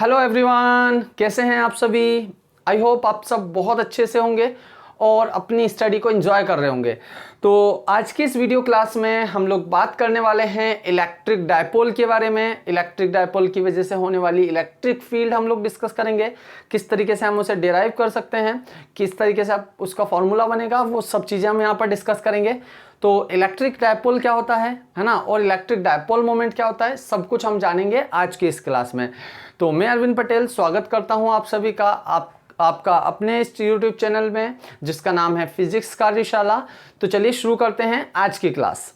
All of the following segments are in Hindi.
हेलो एवरीवन, कैसे हैं आप सभी। आई होप आप सब बहुत अच्छे से होंगे और अपनी स्टडी को एंजॉय कर रहे होंगे। तो आज की इस वीडियो क्लास में हम लोग बात करने वाले हैं इलेक्ट्रिक डायपोल के बारे में। इलेक्ट्रिक डायपोल की वजह से होने वाली इलेक्ट्रिक फील्ड हम लोग डिस्कस करेंगे, किस तरीके से हम उसे डिराइव कर सकते हैं, किस तरीके से आप उसका फॉर्मूला बनेगा, वो सब चीज़ें हम यहाँ पर डिस्कस करेंगे। तो इलेक्ट्रिक डायपोल क्या होता है ना, और इलेक्ट्रिक डायपोल मोमेंट क्या होता है, सब कुछ हम जानेंगे आज की इस क्लास में। तो मैं अरविंद पटेल स्वागत करता हूँ आप सभी का आपका अपने इस YouTube चैनल में जिसका नाम है फिजिक्स कार्यशाला। तो चलिए शुरू करते हैं आज की क्लास।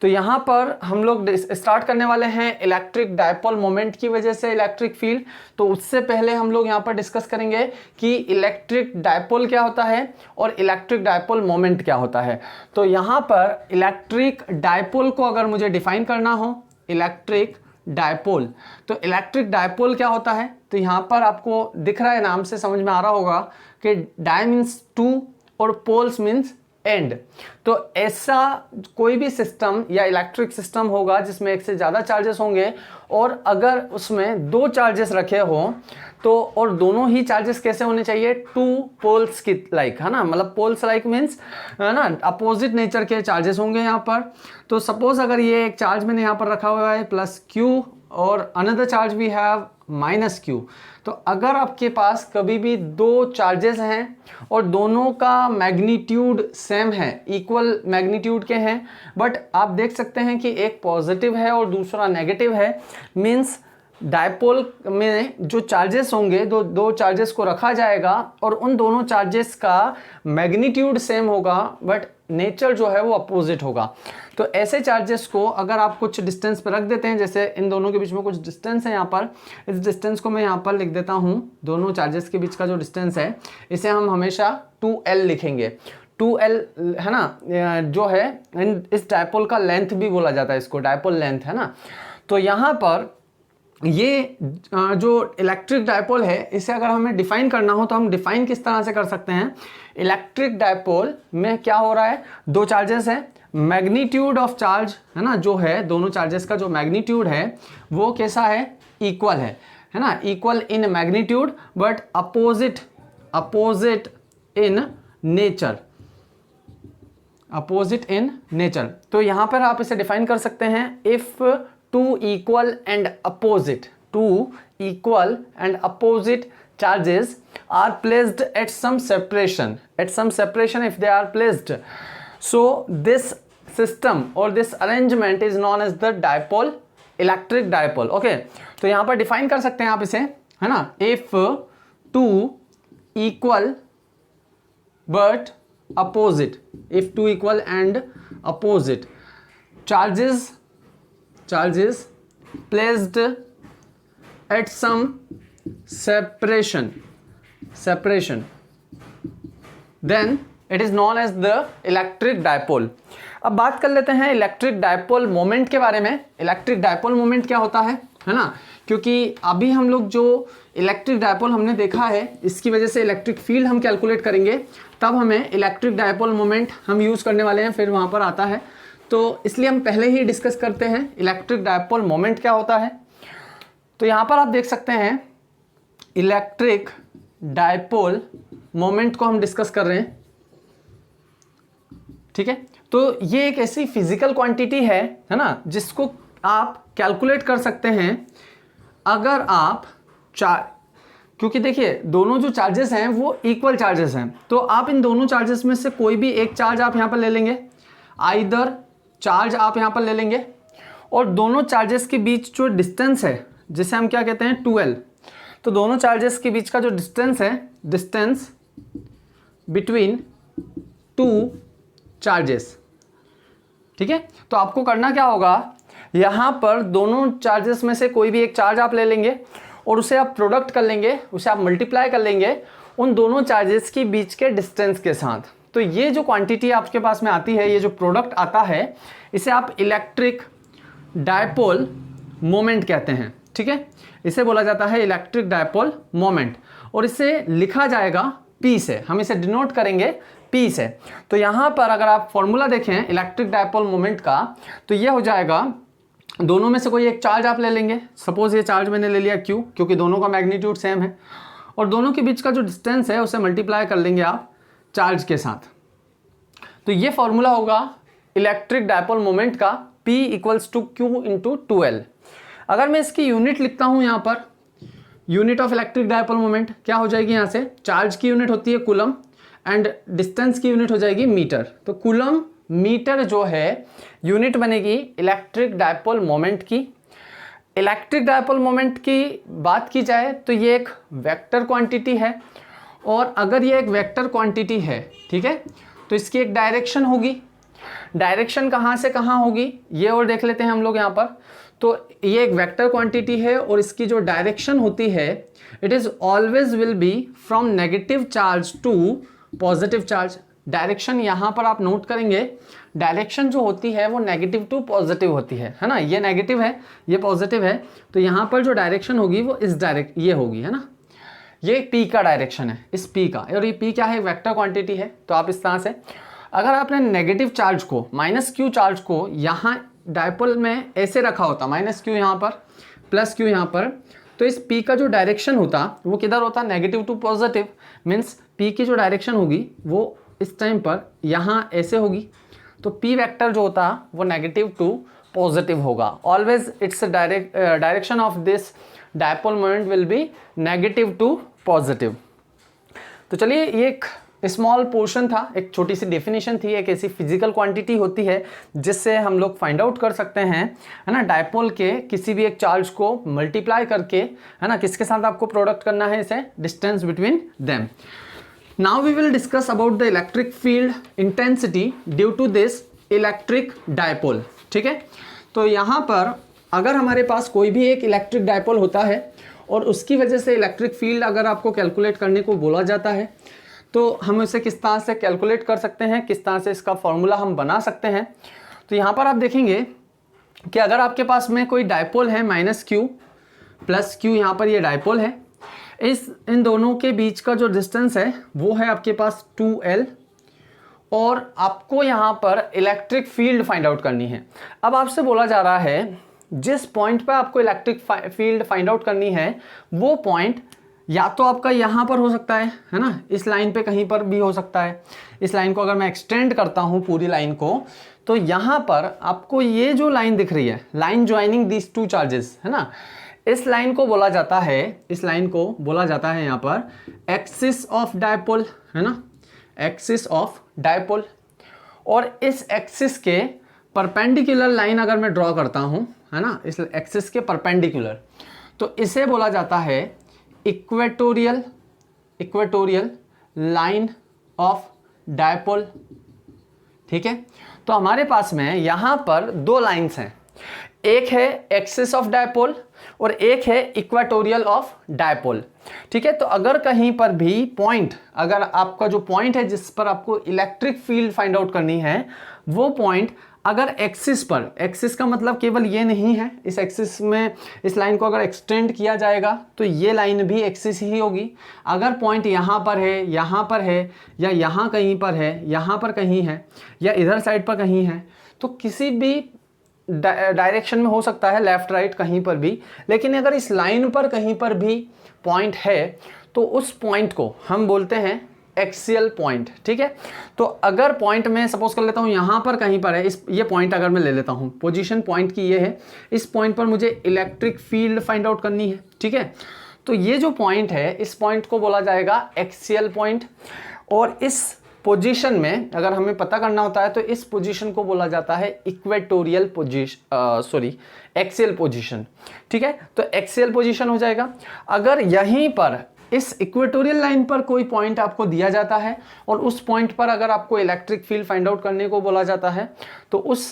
तो यहाँ पर हम लोग स्टार्ट करने वाले हैं इलेक्ट्रिक डायपोल मोमेंट की वजह से इलेक्ट्रिक फील्ड। तो उससे पहले हम लोग यहाँ पर डिस्कस करेंगे कि इलेक्ट्रिक डायपोल क्या होता है और इलेक्ट्रिक डायपोल मोमेंट क्या होता है। तो यहाँ पर इलेक्ट्रिक डायपोल को अगर मुझे डिफाइन करना हो, इलेक्ट्रिक डायपोल, तो इलेक्ट्रिक डायपोल क्या होता है, तो यहाँ पर आपको दिख रहा है, नाम से समझ में आ रहा होगा कि डाय मीन्स टू और पोल्स मीन्स एंड। तो ऐसा कोई भी सिस्टम या इलेक्ट्रिक सिस्टम होगा जिसमें एक से ज़्यादा चार्जेस होंगे और अगर उसमें दो चार्जेस रखे हो तो, और दोनों ही चार्जेस कैसे होने चाहिए, टू पोल्स की लाइक, है ना, मतलब पोल्स लाइक मीन्स है ना अपोजिट नेचर के चार्जेस होंगे यहाँ पर। तो सपोज अगर ये एक चार्ज मैंने यहाँ पर रखा हुआ है प्लस क्यू और another charge we have minus Q. तो अगर आपके पास कभी भी दो चार्जेस हैं और दोनों का मैग्नीट्यूड सेम है, इक्वल मैग्नीट्यूड के हैं, बट आप देख सकते हैं कि एक पॉजिटिव है और दूसरा नेगेटिव है, मीन्स डायपोल में जो चार्जेस होंगे, दो चार्जेस को रखा जाएगा और उन दोनों चार्जेस का मैग्नीट्यूड सेम होगा बट नेचर जो है वो अपोजिट होगा। तो ऐसे चार्जेस को अगर आप कुछ डिस्टेंस पर रख देते हैं, जैसे इन दोनों के बीच में कुछ डिस्टेंस है यहाँ पर, इस डिस्टेंस को मैं यहाँ पर लिख देता हूँ, दोनों चार्जेस के बीच का जो डिस्टेंस है इसे हम हमेशा 2L लिखेंगे। 2L है ना, जो है इस डायपोल का लेंथ भी बोला जाता है, इसको डायपोल लेंथ है ना। तो यहाँ पर ये जो इलेक्ट्रिक डायपोल है इसे अगर हमें डिफाइन करना हो तो हम डिफाइन किस तरह से कर सकते हैं। इलेक्ट्रिक डायपोल में क्या हो रहा है, दो चार्जेस हैं, मैग्नीट्यूड ऑफ चार्ज है ना, जो है दोनों चार्जेस का जो मैग्नीट्यूड है वो कैसा है, इक्वल है ना, equal in magnitude but opposite in nature, opposite in nature. तो यहां पर आप इसे डिफाइन कर सकते हैं, if two equal and opposite charges are placed at some separation if they are placed, so this system or this arrangement is known as the dipole, electric dipole। okay, तो यहां पर डिफाइन कर सकते हैं आप इसे, है ना, if two equal but opposite, if two equal and opposite charges placed at some separation then it is known as the electric dipole। अब बात कर लेते हैं इलेक्ट्रिक डायपोल मोमेंट के बारे में। इलेक्ट्रिक डायपोल मोमेंट क्या होता है ना, क्योंकि अभी हम लोग जो इलेक्ट्रिक डायपोल हमने देखा है इसकी वजह से इलेक्ट्रिक फील्ड हम कैलकुलेट करेंगे, तब हमें इलेक्ट्रिक डायपोल मोमेंट हम यूज़ करने वाले हैं, फिर वहाँ पर आता है। तो इसलिए हम पहले ही डिस्कस करते हैं इलेक्ट्रिक डायपोल मोमेंट क्या होता है। तो यहाँ पर आप देख सकते हैं इलेक्ट्रिक डायपोल मोमेंट को हम डिस्कस कर रहे हैं, ठीक है। तो ये एक ऐसी फिजिकल क्वांटिटी है ना, जिसको आप कैलकुलेट कर सकते हैं अगर आप क्योंकि देखिए दोनों जो चार्जेस हैं वो इक्वल चार्जेस हैं, तो आप इन दोनों चार्जेस में से कोई भी एक चार्ज आप यहाँ पर ले लेंगे, आइदर चार्ज आप यहाँ पर ले लेंगे, और दोनों चार्जेस के बीच जो डिस्टेंस है जिसे हम क्या कहते हैं 2L, तो दोनों चार्जेस के बीच का जो डिस्टेंस है, डिस्टेंस बिटवीन टू चार्जेस, ठीक है। तो आपको करना क्या होगा, यहाँ पर दोनों चार्जेस में से कोई भी एक चार्ज आप ले लेंगे और उसे आप प्रोडक्ट कर लेंगे, उसे आप मल्टीप्लाई कर लेंगे उन दोनों चार्जेस के बीच के डिस्टेंस के साथ। तो ये जो क्वांटिटी आपके पास में आती है, ये जो प्रोडक्ट आता है, इसे आप इलेक्ट्रिक डायपोल मोमेंट कहते हैं, ठीक है। इसे बोला जाता है इलेक्ट्रिक डायपोल मोमेंट और इसे लिखा जाएगा P से, हम इसे डिनोट करेंगे P से। तो यहाँ पर अगर आप फॉर्मूला देखें इलेक्ट्रिक डायपोल मोमेंट का, तो ये हो जाएगा दोनों में से कोई एक चार्ज आप ले लेंगे। सपोज ये चार्ज मैंने ले लिया Q, क्योंकि दोनों का मैग्नीट्यूड सेम है, और दोनों के बीच का जो डिस्टेंस है उसे मल्टीप्लाई कर लेंगे आप चार्ज के साथ। तो ये फॉर्मूला होगा इलेक्ट्रिक डायपोल मोमेंट का, P equals to Q into 2L। अगर मैं इसकी यूनिट लिखता हूँ यहाँ पर, unit of electric dipole moment क्या हो जाएगी, यहाँ से चार्ज की यूनिट होती है कूलम एंड डिस्टेंस की यूनिट हो जाएगी मीटर। तो कूलम मीटर जो है यूनिट बनेगी इलेक्ट्रिक डायपोल मोमेंट की। इलेक्ट्रिक डायपोल मोमेंट की बात की जाए तो ये एक वेक्टर क्वांटिटी है, और अगर ये एक वेक्टर क्वांटिटी है, ठीक है, तो इसकी एक डायरेक्शन होगी। डायरेक्शन कहाँ से कहाँ होगी ये और देख लेते हैं हम लोग यहाँ पर। तो ये एक वेक्टर क्वांटिटी है और इसकी जो डायरेक्शन होती है, it is always will be from negative charge to positive charge. Direction यहाँ पर आप नोट करेंगे, डायरेक्शन जो होती है वो नेगेटिव टू पॉजिटिव होती है ना। ये नेगेटिव है, ये पॉजिटिव है, तो यहाँ पर जो डायरेक्शन होगी वो इस ये होगी, है ना। ये P का डायरेक्शन है, इस P का, और ये P क्या है, वेक्टर क्वांटिटी है। तो आप इस तरह से, अगर आपने नेगेटिव चार्ज को, -Q चार्ज को यहाँ डायपोल में ऐसे रखा होता, -Q यहाँ पर, +Q यहाँ पर, तो इस P का जो डायरेक्शन होता वो किधर होता, negative to positive. Means P की जो डायरेक्शन होगी वो इस टाइम पर यहाँ ऐसे होगी। तो P वेक्टर जो होता वो नेगेटिव टू पॉजिटिव होगा। Always its direction of this dipole moment will be negative to positive. तो चलिए, ये एक स्मॉल पोर्शन था, एक छोटी सी डेफिनेशन थी, एक ऐसी फिजिकल क्वांटिटी होती है जिससे हम लोग फाइंड आउट कर सकते हैं, है ना, डायपोल के किसी भी एक चार्ज को मल्टीप्लाई करके, है ना, किसके साथ आपको प्रोडक्ट करना है, इसे distance between them. Now we will discuss about the electric field intensity due to this electric dipole. ठीक है, तो यहाँ पर अगर हमारे पास कोई भी एक इलेक्ट्रिक डायपोल होता है और उसकी वजह से इलेक्ट्रिक फील्ड अगर आपको कैलकुलेट करने को बोला जाता है, तो हम इसे किस तरह से कैलकुलेट कर सकते हैं, किस तरह से इसका फॉर्मूला हम बना सकते हैं। तो यहाँ पर आप देखेंगे कि अगर आपके पास में कोई डायपोल है, -Q +Q, यहाँ पर ये डायपोल है, इन दोनों के बीच का जो डिस्टेंस है वो है आपके पास 2L, और आपको यहाँ पर इलेक्ट्रिक फील्ड फाइंड आउट करनी है। अब आपसे बोला जा रहा है जिस पॉइंट पर आपको इलेक्ट्रिक फील्ड फाइंड आउट करनी है वो पॉइंट या तो आपका यहाँ पर हो सकता है ना, इस लाइन पे कहीं पर भी हो सकता है। इस लाइन को अगर मैं एक्सटेंड करता हूँ पूरी लाइन को, तो यहाँ पर आपको ये जो लाइन दिख रही है, line joining these two charges, है ना, इस लाइन को बोला जाता है, इस लाइन को बोला जाता है यहाँ पर एक्सिस ऑफ डायपोल, है ना, एक्सिस ऑफ डायपोल। और इस एक्सिस के परपेंडिकुलर लाइन अगर मैं ड्रॉ करता हूँ, है ना, इस एक्सिस के परपेंडिकुलर, तो इसे बोला जाता है इक्वेटोरियल लाइन ऑफ डायपोल। ठीक है, तो हमारे पास में यहाँ पर दो लाइंस हैं, एक है एक्सिस ऑफ डायपोल और एक है इक्वेटोरियल ऑफ डायपोल। ठीक है, तो अगर कहीं पर भी पॉइंट, अगर आपका जो पॉइंट है जिस पर आपको इलेक्ट्रिक फील्ड फाइंड आउट करनी है, वो पॉइंट अगर एक्सिस पर, एक्सिस का मतलब केवल ये नहीं है, इस एक्सिस में इस लाइन को अगर एक्सटेंड किया जाएगा तो ये लाइन भी एक्सिस ही होगी। अगर पॉइंट यहाँ पर है, यहाँ पर है, या यहाँ कहीं पर है, यहाँ पर कहीं है, या इधर साइड पर कहीं है, तो किसी भी डायरेक्शन में हो सकता है, लेफ्ट राइट कहीं पर भी। लेकिन अगर इस लाइन पर कहीं पर भी पॉइंट है तो उस पॉइंट को हम बोलते हैं एक्सियल पॉइंट। ठीक है, तो अगर पॉइंट में सपोज कर लेता हूँ यहाँ पर कहीं पर है, ये पॉइंट अगर मैं ले लेता हूँ, पोजीशन पॉइंट की ये है, इस पॉइंट पर मुझे इलेक्ट्रिक फील्ड फाइंड आउट करनी है। ठीक है, तो ये जो पॉइंट है, इस पॉइंट को बोला जाएगा एक्सियल पॉइंट, और इस पोजीशन में अगर हमें पता करना होता है तो इस पोजीशन को बोला जाता है इक्वेटोरियल पोजीशन, एक्सियल पोजीशन। ठीक है, तो एक्सियल पोजीशन हो जाएगा। अगर यहीं पर इस इक्वेटोरियल लाइन पर कोई पॉइंट आपको दिया जाता है और उस पॉइंट पर अगर आपको इलेक्ट्रिक फील्ड फाइंड आउट करने को बोला जाता है, तो उस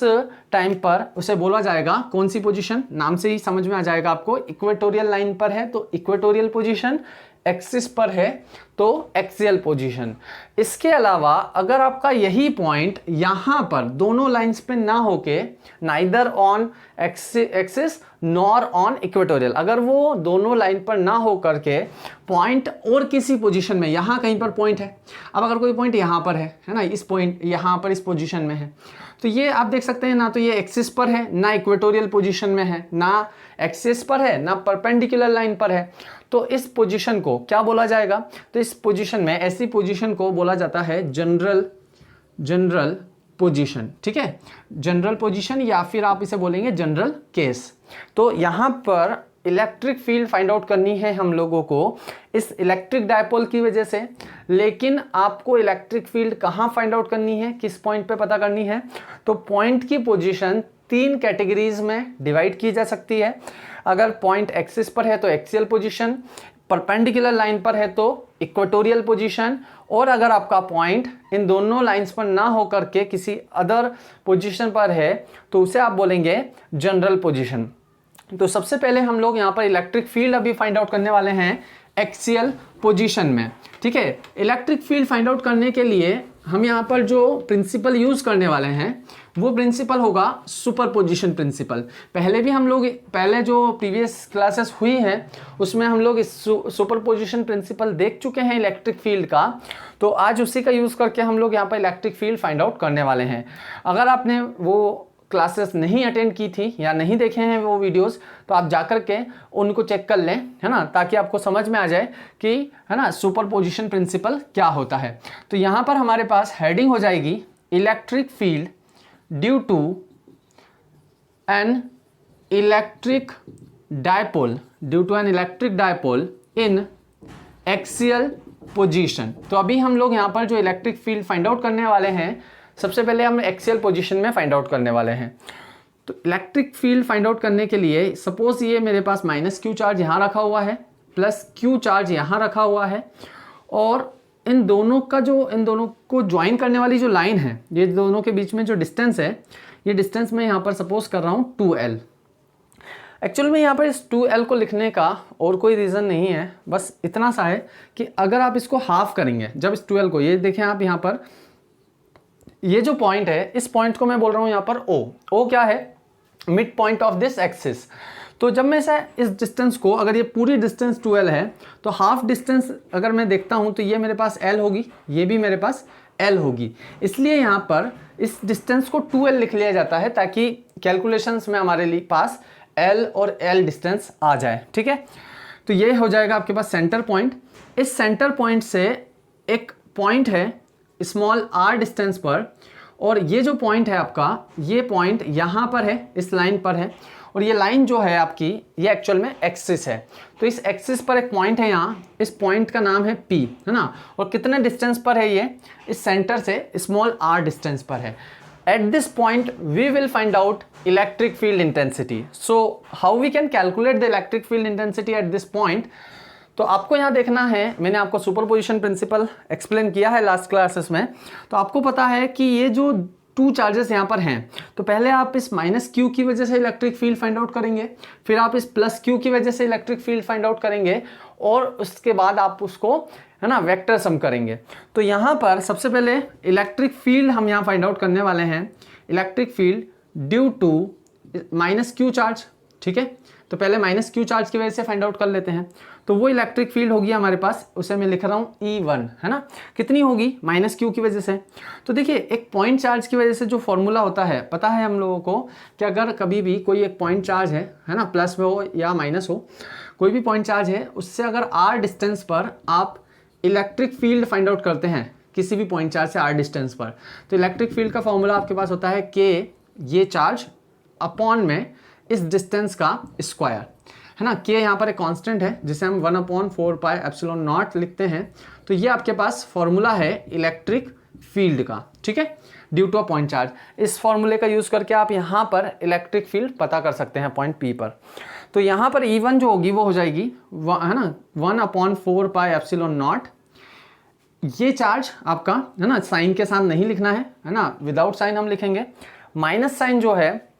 टाइम पर उसे बोला जाएगा कौन सी पोजीशन, नाम से ही समझ में आ जाएगा आपको, इक्वेटोरियल लाइन पर है तो इक्वेटोरियल पोजीशन, एक्सिस पर है तो एक्सियल पोजीशन। इसके अलावा अगर आपका यही पॉइंट यहाँ पर दोनों लाइंस पे ना होके, neither on axis nor on equatorial, अगर वो दोनों लाइन पर ना हो करके पॉइंट और किसी पोजीशन में, यहाँ कहीं पर पॉइंट है, अब अगर कोई पॉइंट यहाँ पर है ना, इस पॉइंट यहाँ पर इस पोजीशन में है, तो ये आप देख सकते हैं ना तो ये एक्सिस पर है ना इक्वेटोरियल पोजीशन में है, ना एक्सिस पर है ना परपेंडिकुलर लाइन पर है। तो इस पोजीशन को क्या बोला जाएगा? तो इस पोजीशन में, ऐसी पोजीशन को बोला जाता है जनरल पोजीशन। ठीक है, जनरल पोजीशन या फिर आप इसे बोलेंगे जनरल केस। तो यहाँ पर इलेक्ट्रिक फील्ड फाइंड आउट करनी है हम लोगों को इस इलेक्ट्रिक डायपोल की वजह से, लेकिन आपको इलेक्ट्रिक फील्ड कहाँ फाइंड आउट करनी है, किस पॉइंट पे पता करनी है? तो पॉइंट की पोजीशन 3 कैटेगरीज में डिवाइड की जा सकती है। अगर पॉइंट एक्सिस पर है तो एक्सियल पोजीशन, परपेंडिकुलर लाइन पर है तो इक्वेटोरियल पोजीशन, और अगर आपका पॉइंट इन दोनों लाइंस पर ना होकर के किसी अदर पोजीशन पर है तो उसे आप बोलेंगे जनरल पोजीशन। तो सबसे पहले हम लोग यहाँ पर इलेक्ट्रिक फील्ड अभी फाइंड आउट करने वाले हैं एक्सियल पोजीशन में। ठीक है, इलेक्ट्रिक फील्ड फाइंड आउट करने के लिए हम यहाँ पर जो प्रिंसिपल यूज करने वाले हैं वो प्रिंसिपल होगा सुपरपोजिशन प्रिंसिपल। पहले जो प्रीवियस क्लासेस हुई हैं उसमें हम लोग इस सुपरपोजिशन प्रिंसिपल देख चुके हैं इलेक्ट्रिक फील्ड का। तो आज उसी का यूज करके हम लोग यहाँ पर इलेक्ट्रिक फील्ड फाइंड आउट करने वाले हैं। अगर आपने वो क्लासेस नहीं अटेंड की थी या नहीं देखे हैं वो वीडियोस, तो आप जाकर के उनको चेक कर लें, है ना, ताकि आपको समझ में आ जाए कि, है ना, सुपरपोजिशन प्रिंसिपल क्या होता है। तो यहाँ पर हमारे पास हेडिंग हो जाएगी electric field due to an electric dipole in axial position. तो अभी हम लोग यहाँ पर जो इलेक्ट्रिक फील्ड फाइंड आउट करने वाले हैं, सबसे पहले हम एक्सियल पोजीशन में फाइंड आउट करने वाले हैं। तो इलेक्ट्रिक फील्ड फाइंड आउट करने के लिए सपोज ये मेरे पास -q चार्ज यहाँ रखा हुआ है, +q चार्ज यहाँ रखा हुआ है, और इन दोनों को ज्वाइन करने वाली जो लाइन है, ये दोनों के बीच में जो डिस्टेंस है, ये डिस्टेंस मैं यहाँ पर सपोज कर रहा हूँ 2l। एक्चुअल में यहाँ पर इस 2l को लिखने का और कोई रीज़न नहीं है, बस इतना सा है कि अगर आप इसको हाफ करेंगे, जब इस 2l को, ये देखें आप यहाँ पर, ये जो पॉइंट है, इस पॉइंट को मैं बोल रहा हूँ यहाँ पर O क्या है? Mid point of this axis. तो जब मैं इस डिस्टेंस को, अगर ये पूरी डिस्टेंस 2l है तो हाफ डिस्टेंस अगर मैं देखता हूँ तो ये मेरे पास l होगी, ये भी मेरे पास l होगी। इसलिए यहाँ पर इस डिस्टेंस को 2l लिख लिया जाता है ताकि कैलकुलेशंस में हमारे लिए पास l और l डिस्टेंस आ जाए। ठीक है, तो ये हो जाएगा आपके पास सेंटर पॉइंट। इस सेंटर पॉइंट से एक पॉइंट है स्मॉल r डिस्टेंस पर, और ये जो पॉइंट है आपका, ये पॉइंट यहाँ पर है, इस लाइन पर है, और ये लाइन जो है आपकी, ये एक्चुअल में एक्सिस है। तो इस एक्सिस पर एक पॉइंट है यहाँ, इस पॉइंट का नाम है P, है ना, और कितने डिस्टेंस पर है ये? इस सेंटर से स्मॉल r डिस्टेंस पर है। At this point we will find out electric field intensity. So how we can calculate the electric field intensity at this point? तो आपको यहाँ देखना है, मैंने आपको सुपरपोजिशन प्रिंसिपल एक्सप्लेन किया है लास्ट क्लासेस में। तो आपको पता है कि ये जो 2 चार्जेस यहाँ पर हैं, तो पहले आप इस -q की वजह से इलेक्ट्रिक फील्ड फाइंड आउट करेंगे, फिर आप इस +q की वजह से इलेक्ट्रिक फील्ड फाइंड आउट करेंगे, और उसके बाद आप उसको, है ना, वेक्टर सम करेंगे। तो यहाँ पर सबसे पहले इलेक्ट्रिक फील्ड हम यहाँ फाइंड आउट करने वाले हैं, electric field due to -q charge. ठीक है, तो पहले -q चार्ज की वजह से फाइंड आउट कर लेते हैं। तो वो इलेक्ट्रिक फील्ड होगी हमारे पास, उसे मैं लिख रहा हूँ E1, है ना। कितनी होगी? -q की वजह से। तो देखिए, एक पॉइंट चार्ज की वजह से जो फॉर्मूला होता है, पता है हम लोगों को कि अगर कभी भी कोई एक पॉइंट चार्ज है ना, प्लस में हो या माइनस हो, कोई भी पॉइंट चार्ज है, उससे अगर r डिस्टेंस पर आप इलेक्ट्रिक फील्ड फाइंड आउट करते हैं, किसी भी पॉइंट चार्ज से r डिस्टेंस पर, तो इलेक्ट्रिक फील्ड का फॉर्मूला आपके पास होता है k, ये चार्ज अपॉन में इस डिस्टेंस का स्क्वायर, है ना। k यहाँ पर एक कांस्टेंट है जिसे हम 1/4πε0 लिखते हैं। तो ये आपके पास फॉर्मूला है इलेक्ट्रिक फील्ड का। ठीक है, due to a point charge. इस फॉर्मूले का यूज़ करके आप यहाँ पर इलेक्ट्रिक फील्ड पता कर सकते हैं पॉइंट P पर। तो यहाँ पर E1 जो होगी वो हो जाएगी, है ना, 1/4πε0। ये चार्ज आपका, है ना, साइन के साथ नहीं लिखना है ना, विदाउट साइन हम लिखेंगे। माइनस साइन जो है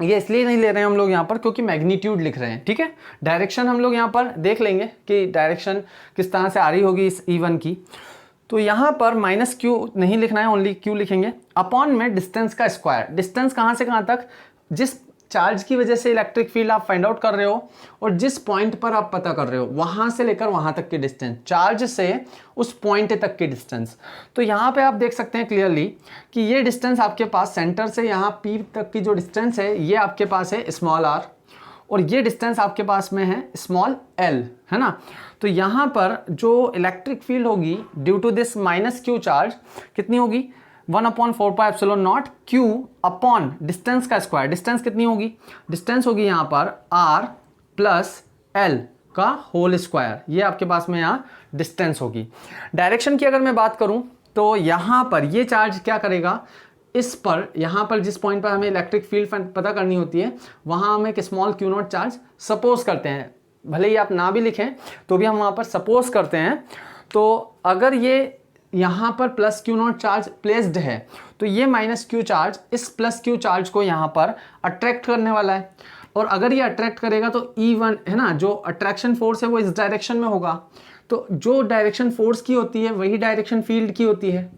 ये इसलिए नहीं ले रहे हैं हम लोग यहाँ पर क्योंकि मैग्नीट्यूड लिख रहे हैं। ठीक है, डायरेक्शन हम लोग यहाँ पर देख लेंगे कि डायरेक्शन किस तरह से आ रही होगी इस E1 की। तो यहाँ पर -q नहीं लिखना है, ओनली q लिखेंगे, अपॉन में डिस्टेंस का स्क्वायर। डिस्टेंस कहाँ से कहाँ तक? जिस चार्ज की वजह से इलेक्ट्रिक फील्ड आप फाइंड आउट कर रहे हो और जिस पॉइंट पर आप पता कर रहे हो वहां से लेकर वहां तक की डिस्टेंस, चार्ज से उस पॉइंट तक की डिस्टेंस। तो यहाँ पे आप देख सकते हैं क्लियरली कि ये डिस्टेंस आपके पास सेंटर से यहाँ पी तक की जो डिस्टेंस है ये आपके पास है स्मॉल r और ये डिस्टेंस आपके पास में है स्मॉल l, है ना। तो यहाँ पर जो इलेक्ट्रिक फील्ड होगी due to this minus Q charge कितनी होगी, 1/4πε0 q अपॉन डिस्टेंस का स्क्वायर। डिस्टेंस कितनी होगी, डिस्टेंस होगी यहाँ पर r प्लस l का होल स्क्वायर, ये आपके पास में यहाँ डिस्टेंस होगी। डायरेक्शन की अगर मैं बात करूँ तो यहाँ पर ये चार्ज क्या करेगा, इस पर यहाँ पर जिस पॉइंट पर हमें इलेक्ट्रिक फील्ड पता करनी होती है वहाँ हम एक small Q not charge suppose करते हैं, भले ही आप ना भी लिखें तो भी हम वहाँ पर सपोज करते हैं। तो अगर ये यहाँ पर plus Q not charge placed है तो ये माइनस क्यू चार्ज इस प्लस क्यू चार्ज को यहाँ पर अट्रैक्ट करने वाला है और अगर ये अट्रैक्ट करेगा तो E1 है ना, जो अट्रैक्शन फोर्स है वो इस डायरेक्शन में होगा। तो जो डायरेक्शन फोर्स की होती है वही डायरेक्शन फील्ड की होती है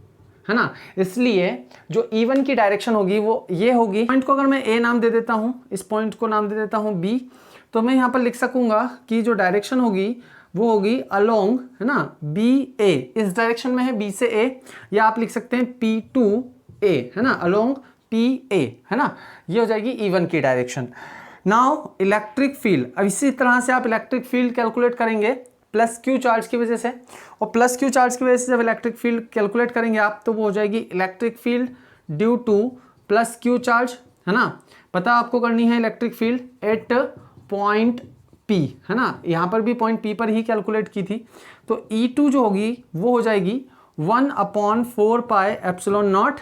ना। इसलिए जो E1 की डायरेक्शन होगी वो ये होगी। पॉइंट को अगर मैं A नाम दे देता हूँ, इस पॉइंट को नाम दे देता हूँ B, तो मैं यहाँ पर लिख सकूंगा कि जो डायरेक्शन होगी वो होगी अलोंग, है ना, BA, इस डायरेक्शन में है B से A, या आप लिख सकते हैं P2A, है ना, अलोंग PA, है ना, ये हो जाएगी E1 की डायरेक्शन। नाउ इलेक्ट्रिक फील्ड, अब इसी तरह से आप इलेक्ट्रिक फील्ड कैलकुलेट करेंगे प्लस क्यू चार्ज की वजह से, और प्लस क्यू चार्ज की वजह से जब इलेक्ट्रिक फील्ड कैलकुलेट करेंगे आप तो वो हो जाएगी electric field due two plus q charge, है ना। पता आपको करनी है electric field at point P, है ना, यहाँ पर भी पॉइंट P पर ही कैलकुलेट की थी। तो E2 जो होगी वो हो जाएगी 1/4πε0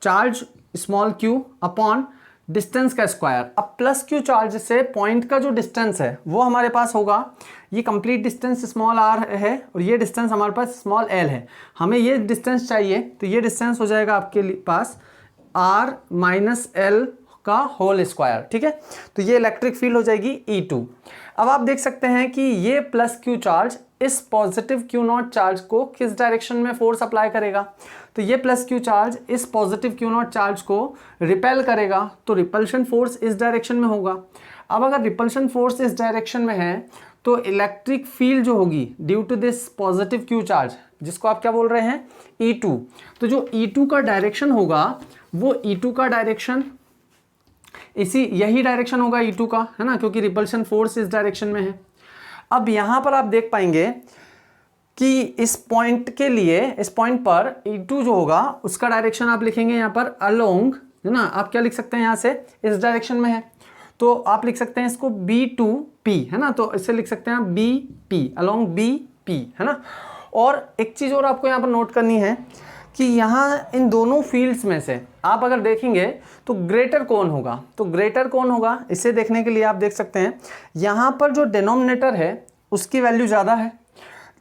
charge small q upon distance का स्क्वायर। अब प्लस क्यू चार्ज से पॉइंट का जो डिस्टेंस है वो हमारे पास होगा, ये कंप्लीट डिस्टेंस स्मॉल r है और ये डिस्टेंस हमारे पास स्मॉल l है। हमें ये डिस्टेंस चाहिए तो ये डिस्टेंस हो जाएगा आपके पास r माइनस l का होल स्क्वायर, ठीक है। तो ये इलेक्ट्रिक फील्ड हो जाएगी E2। अब आप देख सकते हैं कि ये प्लस क्यू चार्ज इस पॉजिटिव क्यू नॉट चार्ज को किस डायरेक्शन में फोर्स अप्लाई करेगा, तो ये प्लस क्यू चार्ज इस पॉजिटिव क्यू नॉट चार्ज को रिपेल करेगा, तो रिपल्शन फोर्स इस डायरेक्शन में होगा। अब अगर रिपल्शन फोर्स इस डायरेक्शन में है तो इलेक्ट्रिक फील्ड जो होगी due to this positive Q charge, जिसको आप क्या बोल रहे हैं E2, तो जो E2 का डायरेक्शन होगा वो E2 का डायरेक्शन यही डायरेक्शन होगा E2 का, है ना, क्योंकि रिपल्शन फोर्स इस डायरेक्शन में है। अब यहां पर आप देख पाएंगे कि इस पॉइंट के लिए, इस पॉइंट पर E2 जो होगा उसका डायरेक्शन आप लिखेंगे यहाँ पर अलोंग, है ना, आप क्या लिख सकते हैं यहाँ से इस डायरेक्शन में है तो आप लिख सकते हैं इसको B2P, है ना, तो इससे लिख सकते हैं BP, अलोंग BP, है ना। और एक चीज़ और आपको यहाँ पर नोट करनी है कि यहाँ इन दोनों फील्ड्स में से आप अगर देखेंगे तो ग्रेटर कौन होगा, तो ग्रेटर कौन होगा इसे देखने के लिए आप देख सकते हैं यहाँ पर जो डिनोमिनेटर है उसकी वैल्यू ज़्यादा है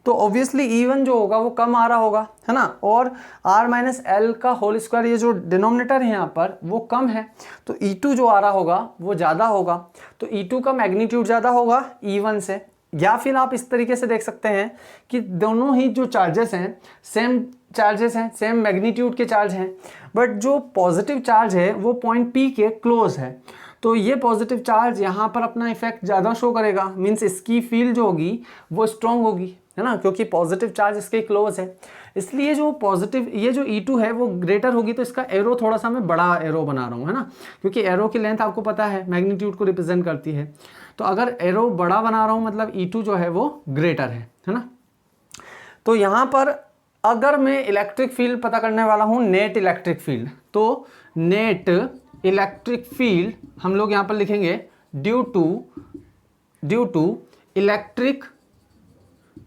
तो ऑब्वियसली E1 जो होगा वो कम आ रहा होगा, है ना, और r माइनस एल का होल स्क्वायर, ये जो डिनोमिनेटर है यहाँ पर वो कम है तो E2 जो आ रहा होगा वो ज़्यादा होगा, तो E2 का मैग्नीट्यूड ज़्यादा होगा E1 से। या फिर आप इस तरीके से देख सकते हैं कि दोनों ही जो चार्जेस हैं सेम चार्जेस हैं, सेम मैग्नीट्यूड के चार्ज हैं, बट जो पॉजिटिव चार्ज है वो पॉइंट P के क्लोज है, तो ये पॉजिटिव चार्ज यहाँ पर अपना इफेक्ट ज़्यादा शो करेगा, मीन्स इसकी फील्ड जो होगी वो स्ट्रॉन्ग होगी, है ना, क्योंकि पॉजिटिव चार्ज इसके क्लोज है। इसलिए जो पॉजिटिव ये जो E2 है वो ग्रेटर होगी, तो इसका एरो थोड़ा सा मैं बड़ा एरो बना रहा हूँ, है ना, क्योंकि एरो की लेंथ आपको पता है मैग्नीट्यूड को रिप्रेजेंट करती है। तो अगर एरो बड़ा बना रहा हूँ मतलब E2 जो है वो ग्रेटर है ना। तो यहाँ पर अगर मैं इलेक्ट्रिक फील्ड पता करने वाला हूँ, नेट इलेक्ट्रिक फील्ड, तो नेट इलेक्ट्रिक फील्ड हम लोग यहाँ पर लिखेंगे ड्यू टू इलेक्ट्रिक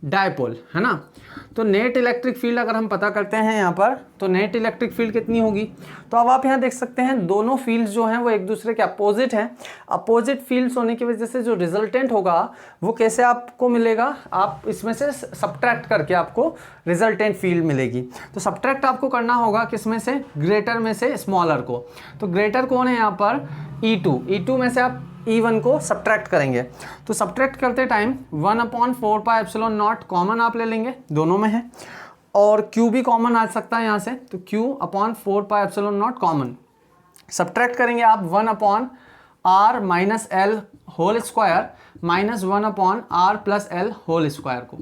डायपोल, है ना। तो नेट इलेक्ट्रिक फील्ड अगर हम पता करते हैं यहाँ पर तो नेट इलेक्ट्रिक फील्ड कितनी होगी, तो अब आप यहाँ देख सकते हैं दोनों फील्ड्स जो हैं वो एक दूसरे के अपोजिट हैं। अपोजिट फील्ड्स होने की वजह से जो रिजल्टेंट होगा वो कैसे आपको मिलेगा, आप इसमें से सब्ट्रैक्ट करके आपको रिजल्टेंट फील्ड मिलेगी। तो सब्ट्रैक्ट आपको करना होगा किसमें से, ग्रेटर में से स्मॉलर को। तो ग्रेटर कौन है यहाँ पर E2 में से आप E1 को सब्ट्रैक्ट करेंगे, तो सब्ट्रैक्ट करते टाइम 1/4πε0 कॉमन आप ले लेंगे, दोनों में है, और Q भी कॉमन आ सकता है यहाँ से, तो Q/4πε0 कॉमन। सब्ट्रैक्ट करेंगे आप 1/r R minus L whole square minus 1 upon R plus L whole square को।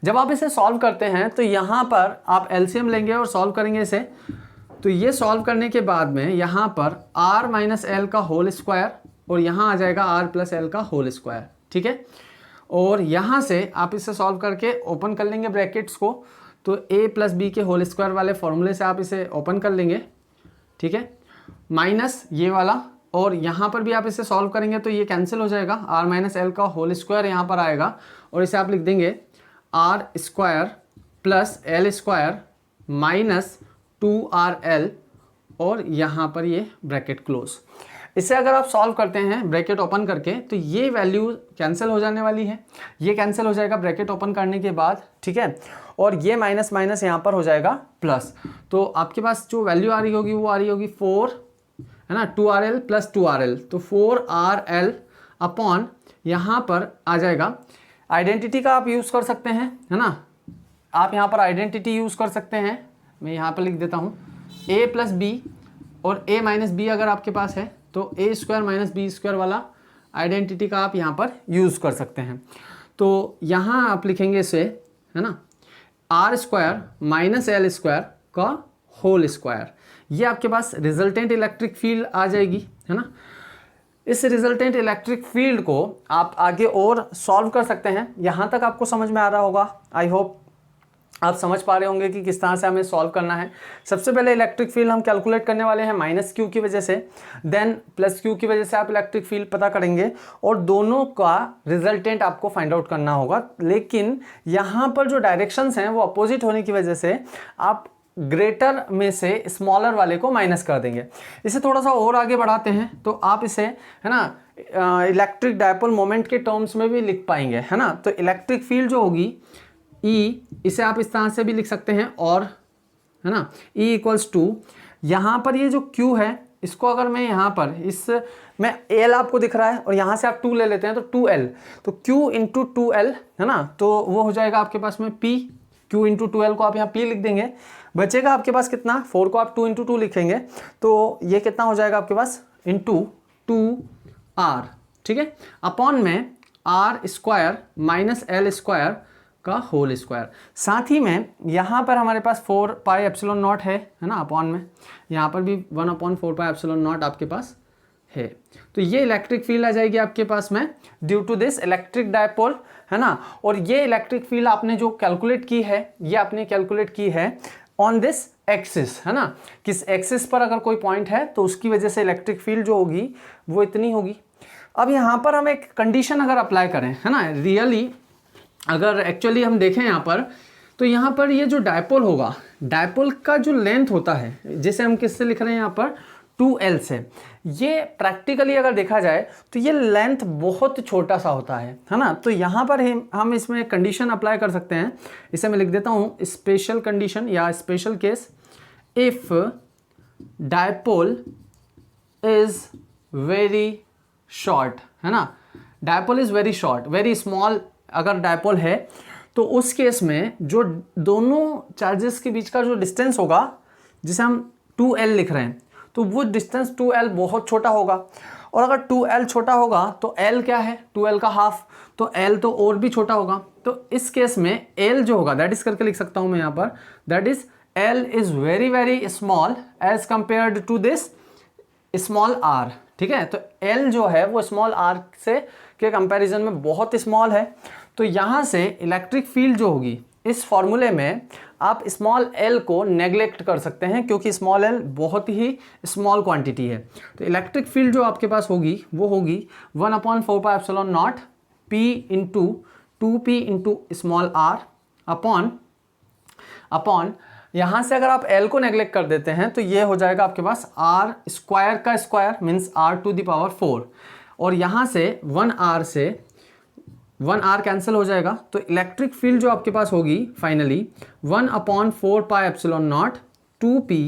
जब आप इसे सॉल्व करते हैं तो यहाँ पर आप एलसीएम लेंगे और सॉल्व करेंगे इसे। तो ये सॉल्व करने के बाद में यहाँ पर r माइनस एल का होल स्क्वायर और यहाँ आ जाएगा r प्लस एल का होल स्क्वायर, ठीक है। और यहाँ से आप इसे सॉल्व करके ओपन कर लेंगे ब्रैकेट्स को, तो a प्लस बी के होल स्क्वायर वाले फॉर्मूले से आप इसे ओपन कर लेंगे, ठीक है। माइनस ये वाला, और यहाँ पर भी आप इसे सॉल्व करेंगे तो ये कैंसिल हो जाएगा, r माइनस एल का होल स्क्वायर यहाँ पर आएगा और इसे आप लिख देंगे R square plus L square minus 2rl और यहाँ पर ये ब्रैकेट क्लोज। इसे अगर आप सॉल्व करते हैं ब्रैकेट ओपन करके तो ये वैल्यू कैंसिल हो जाने वाली है, ये कैंसिल हो जाएगा ब्रैकेट ओपन करने के बाद, ठीक है। और ये माइनस माइनस यहाँ पर हो जाएगा प्लस, तो आपके पास जो वैल्यू आ रही होगी वो आ रही होगी 4, है ना, 2rl प्लस 2rl, तो 4rl अपॉन यहाँ पर आ जाएगा। आइडेंटिटी का आप यूज़ कर सकते हैं, है ना, आप यहाँ पर आइडेंटिटी यूज़ कर सकते हैं। मैं यहाँ पर लिख देता हूँ a प्लस बी और a माइनस बी अगर आपके पास है तो a square minus B square वाला आइडेंटिटी का आप यहाँ पर यूज़ कर सकते हैं। तो यहाँ आप लिखेंगे इसे, है ना, R square minus L square का होल स्क्वायर, ये आपके पास रिजल्टेंट इलेक्ट्रिक फील्ड आ जाएगी, है ना। इस रिजल्टेंट इलेक्ट्रिक फील्ड को आप आगे और सॉल्व कर सकते हैं। यहाँ तक आपको समझ में आ रहा होगा, आई होप आप समझ पा रहे होंगे कि किस तरह से हमें सॉल्व करना है। सबसे पहले इलेक्ट्रिक फील्ड हम कैलकुलेट करने वाले हैं माइनस क्यू की वजह से, देन प्लस क्यू की वजह से आप इलेक्ट्रिक फील्ड पता करेंगे और दोनों का रिजल्टेंट आपको फाइंड आउट करना होगा। लेकिन यहाँ पर जो डायरेक्शंस हैं वो अपोजिट होने की वजह से आप ग्रेटर में से स्मॉलर वाले को माइनस कर देंगे। इसे थोड़ा सा और आगे बढ़ाते हैं तो आप इसे, है ना, इलेक्ट्रिक डायपोल मोमेंट के टर्म्स में भी लिख पाएंगे, है ना। तो इलेक्ट्रिक फील्ड जो होगी E, इसे आप इस तरह से भी लिख सकते हैं, और, है ना, E इक्वल्स टू, यहाँ पर ये जो Q है इसको अगर मैं यहाँ पर इस मैं L आपको दिख रहा है और यहाँ से आप 2 ले लेते हैं तो 2L, तो Q इंटू 2L, है ना, तो वो हो जाएगा आपके पास में P, Q इंटू 2L को आप यहाँ P लिख देंगे, बचेगा आपके पास कितना, 4 को आप 2 इंटू 2 लिखेंगे तो ये कितना हो जाएगा आपके पास इंटू 2R, ठीक है, अपॉन में R square minus L square का होल स्क्वायर। साथ ही में यहाँ पर हमारे पास 4 पाई एप्सिलॉन नॉट है ना, अपॉन में यहाँ पर भी 1 अपॉन 4 पाई एप्सिलॉन नॉट आपके पास है। तो ये इलेक्ट्रिक फील्ड आ जाएगी आपके पास में due to this electric dipole, है ना। और ये इलेक्ट्रिक फील्ड आपने जो कैलकुलेट की है, ये आपने कैलकुलेट की है ऑन दिस एक्सिस, है ना। किस एक्सिस पर अगर कोई पॉइंट है तो उसकी वजह से इलेक्ट्रिक फील्ड जो होगी वो इतनी होगी। अब यहाँ पर हम एक कंडीशन अगर अप्लाई करें, है ना, रियली अगर एक्चुअली हम देखें यहाँ पर, तो यहाँ पर ये जो डायपोल होगा, डायपोल का जो लेंथ होता है, जिसे हम किससे लिख रहे हैं यहाँ पर 2L से, ये प्रैक्टिकली अगर देखा जाए तो ये लेंथ बहुत छोटा सा होता है ना। तो यहाँ पर हम इसमें कंडीशन अप्लाई कर सकते हैं। इसे मैं लिख देता हूँ स्पेशल कंडीशन या special case, if dipole is very short, है ना, dipole is very short, very small अगर डायपोल है तो उस केस में जो दोनों चार्जेस के बीच का जो डिस्टेंस होगा, जिसे हम 2L लिख रहे हैं, तो वो डिस्टेंस 2L बहुत छोटा होगा। और अगर 2L छोटा होगा तो L क्या है, 2L का हाफ, तो L तो और भी छोटा होगा। तो इस केस में L जो होगा, दैट इज करके लिख सकता हूं मैं यहाँ पर, that is L is very very small as compared to this small r, ठीक है। तो L जो है वो स्मॉल r से के कंपैरिजन में बहुत स्मॉल है। तो यहाँ से इलेक्ट्रिक फील्ड जो होगी, इस फॉर्मूले में आप स्मॉल l को नेग्लेक्ट कर सकते हैं क्योंकि स्मॉल l बहुत ही स्मॉल क्वांटिटी है। तो इलेक्ट्रिक फील्ड जो आपके पास होगी वो होगी 1 अपॉन 4 पाई epsilon naught P into 2P into small r upon यहाँ से अगर आप L को नेग्लेक्ट कर देते हैं तो ये हो जाएगा आपके पास R स्क्वायर का square means R to the power 4, और यहाँ से 1R से 1R कैंसिल हो जाएगा। तो इलेक्ट्रिक फील्ड जो आपके पास होगी finally 1 upon 4 pi epsilon not 2P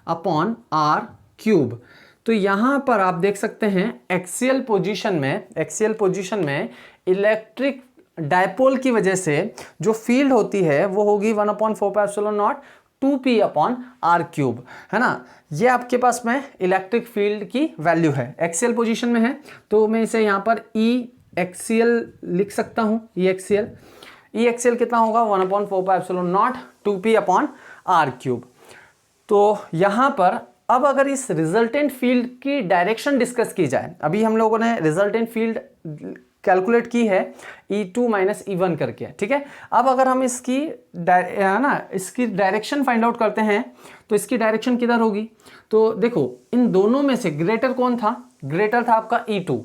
upon R cube. तो यहाँ पर आप देख सकते हैं एक्सियल पोजीशन में इलेक्ट्रिक डायपोल की वजह से जो फील्ड होती है वो होगी 1 upon 4 pi epsilon not 2p/r³, है ना। ये आपके पास में इलेक्ट्रिक फील्ड की वैल्यू है, एक्सियल पोजीशन में है, तो मैं इसे यहाँ पर ई एक्सियल लिख सकता हूँ। ई एक्सियल कितना होगा 1/4πε0 2p/r³। तो यहाँ पर अब अगर इस रिजल्टेंट फील्ड की डायरेक्शन डिस्कस की जाए, अभी हम लोगों ने रिजल्टेंट फील्ड कैलकुलेट की है E2 - E1 करके, ठीक है। अब अगर हम इसकी इसकी डायरेक्शन फाइंड आउट करते हैं तो इसकी डायरेक्शन किधर होगी, तो देखो इन दोनों में से ग्रेटर कौन था, ग्रेटर था आपका E2,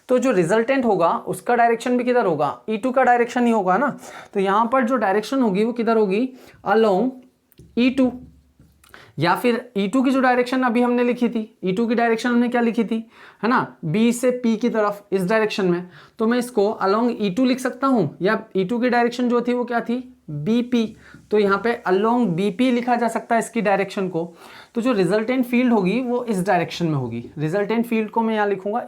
तो जो रिजल्टेंट होगा उसका डायरेक्शन भी किधर होगा, E2 का डायरेक्शन ही होगा ना। तो यहाँ पर जो डायरेक्शन होगी वो किधर होगी, अलोंग E2, या फिर E2 की जो डायरेक्शन अभी हमने लिखी थी, E2 की डायरेक्शन हमने क्या लिखी थी, है ना, B से P की तरफ इस डायरेक्शन में, तो मैं इसको अलोंग E2 लिख सकता हूं, या E2 की डायरेक्शन जो थी वो क्या थी, BP, तो यहाँ पे अलोंग BP लिखा जा सकता है इसकी डायरेक्शन को। तो जो रिजल्टेंट फील्ड होगी वो इस डायरेक्शन में होगी। रिजल्टेंट फील्ड को मैं यहाँ लिखूंगा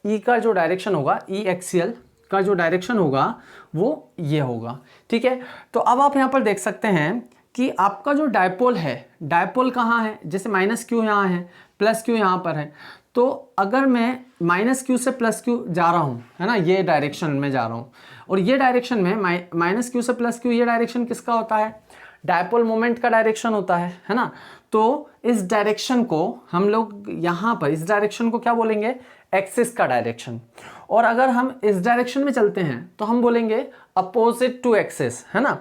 E का जो डायरेक्शन होगा, E एक्सियल का जो डायरेक्शन होगा वो ये होगा, ठीक है। तो अब आप यहाँ पर देख सकते हैं कि आपका जो डायपोल है, डायपोल कहाँ है, जैसे -q यहाँ है, +q यहाँ पर है, तो अगर मैं -q से +q जा रहा हूँ, है ना, ये डायरेक्शन में जा रहा हूँ, और ये डायरेक्शन में -q से +q, ये डायरेक्शन किसका होता है, डायपोल मोमेंट का डायरेक्शन होता है ना। तो इस डायरेक्शन को हम लोग यहाँ पर इस डायरेक्शन को क्या बोलेंगे, एक्सिस का डायरेक्शन। और अगर हम इस डायरेक्शन में चलते हैं तो हम बोलेंगे अपोजिट टू एक्सिस, है ना।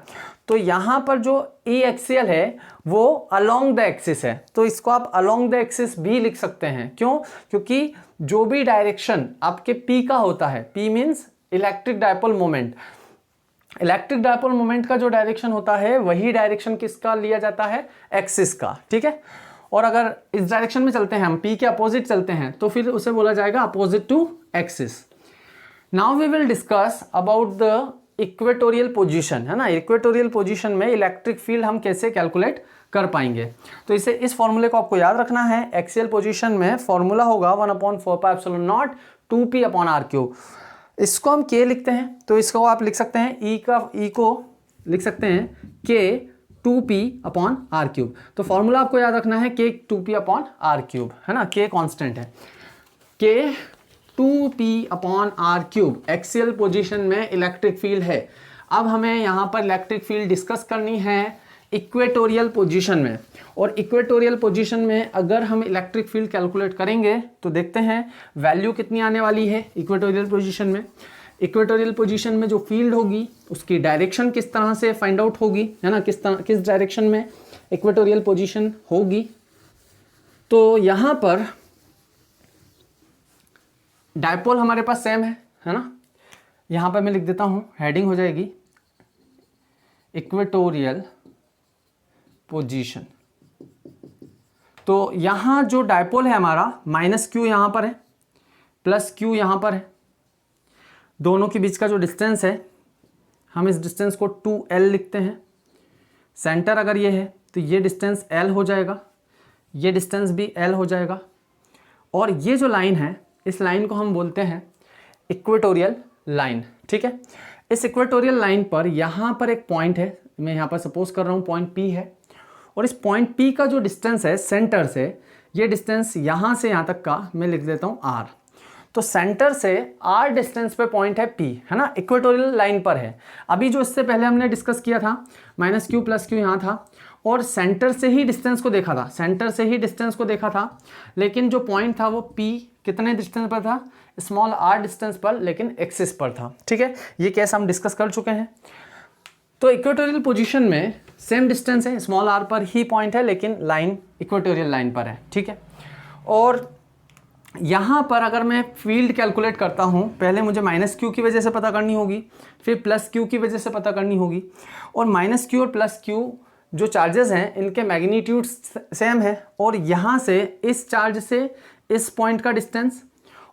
तो यहाँ पर जो ई एक्सियल है वो अलोंग द एक्सिस है, तो इसको आप अलोंग द एक्सिस भी लिख सकते हैं। क्यों, क्योंकि जो भी डायरेक्शन आपके पी का होता है, P means electric dipole moment, electric dipole moment का जो डायरेक्शन होता है वही डायरेक्शन किसका लिया जाता है, एक्सिस का, ठीक है। और अगर इस डायरेक्शन में चलते हैं हम, पी के अपोजिट चलते हैं, तो फिर उसे बोला जाएगा opposite to axis. Now we will discuss about the equatorial position, है ना। इक्वेटोरियल पोजीशन में इलेक्ट्रिक फील्ड हम कैसे कैलकुलेट कर पाएंगे, तो इसे इस फॉर्मूले को आपको याद रखना है। एक्सियल पोजीशन में फॉर्मूला होगा 1/4πε0 2p/r³। इसको हम k लिखते हैं, तो इसको आप लिख सकते हैं E को लिख सकते हैं k 2p/r³। तो फॉर्मूला आपको याद रखना है k 2p/r³, है ना, k कांस्टेंट है, k 2p/r³ एक्सियल पोजीशन में इलेक्ट्रिक फील्ड है। अब हमें यहाँ पर इलेक्ट्रिक फील्ड डिस्कस करनी है इक्वेटोरियल पोजीशन में, और इक्वेटोरियल पोजीशन में अगर हम इलेक्ट्रिक फील्ड कैलकुलेट करेंगे तो देखते हैं वैल्यू कितनी आने वाली है इक्वेटोरियल पोजीशन में। इक्वेटोरियल पोजीशन में जो फील्ड होगी उसकी डायरेक्शन किस तरह से फाइंड आउट होगी, है ना, किस डायरेक्शन में इक्वेटोरियल पोजीशन होगी। तो यहाँ पर डायपोल हमारे पास सेम है ना। यहाँ पर मैं लिख देता हूँ, हेडिंग हो जाएगी इक्वेटोरियल पोजीशन। तो यहाँ जो डायपोल है हमारा, -q यहाँ पर है, +q यहाँ पर है, दोनों के बीच का जो डिस्टेंस है हम इस डिस्टेंस को 2l लिखते हैं। सेंटर अगर ये है तो ये डिस्टेंस l हो जाएगा, ये डिस्टेंस भी l हो जाएगा, और ये जो लाइन है इस लाइन को हम बोलते हैं इक्वेटोरियल लाइन, ठीक है। इस इक्वेटोरियल लाइन पर यहाँ पर एक पॉइंट है, मैं यहाँ पर सपोज कर रहा हूँ पॉइंट P है, और इस पॉइंट P का जो डिस्टेंस है सेंटर से, ये डिस्टेंस यहाँ से यहाँ तक का मैं लिख देता हूँ r। तो सेंटर से r डिस्टेंस पे पॉइंट है P, है ना, इक्वेटोरियल लाइन पर है। अभी जो इससे पहले हमने डिस्कस किया था -q +q यहाँ था, और सेंटर से ही डिस्टेंस को देखा था, सेंटर से ही डिस्टेंस को देखा था, लेकिन जो पॉइंट था वो P कितने डिस्टेंस पर था, स्मॉल r डिस्टेंस पर, लेकिन एक्सिस पर था, ठीक है। ये केस हम डिस्कस कर चुके हैं। तो इक्वेटोरियल पोजीशन में सेम डिस्टेंस है, स्मॉल r पर ही पॉइंट है, लेकिन लाइन इक्वेटोरियल लाइन पर है, ठीक है। और यहाँ पर अगर मैं फील्ड कैलकुलेट करता हूँ, पहले मुझे -q की वजह से पता करनी होगी, फिर +q की वजह से पता करनी होगी, और -q और +q जो चार्जेस हैं इनके मैग्नीट्यूड सेम है, और यहाँ से इस चार्ज से इस पॉइंट का डिस्टेंस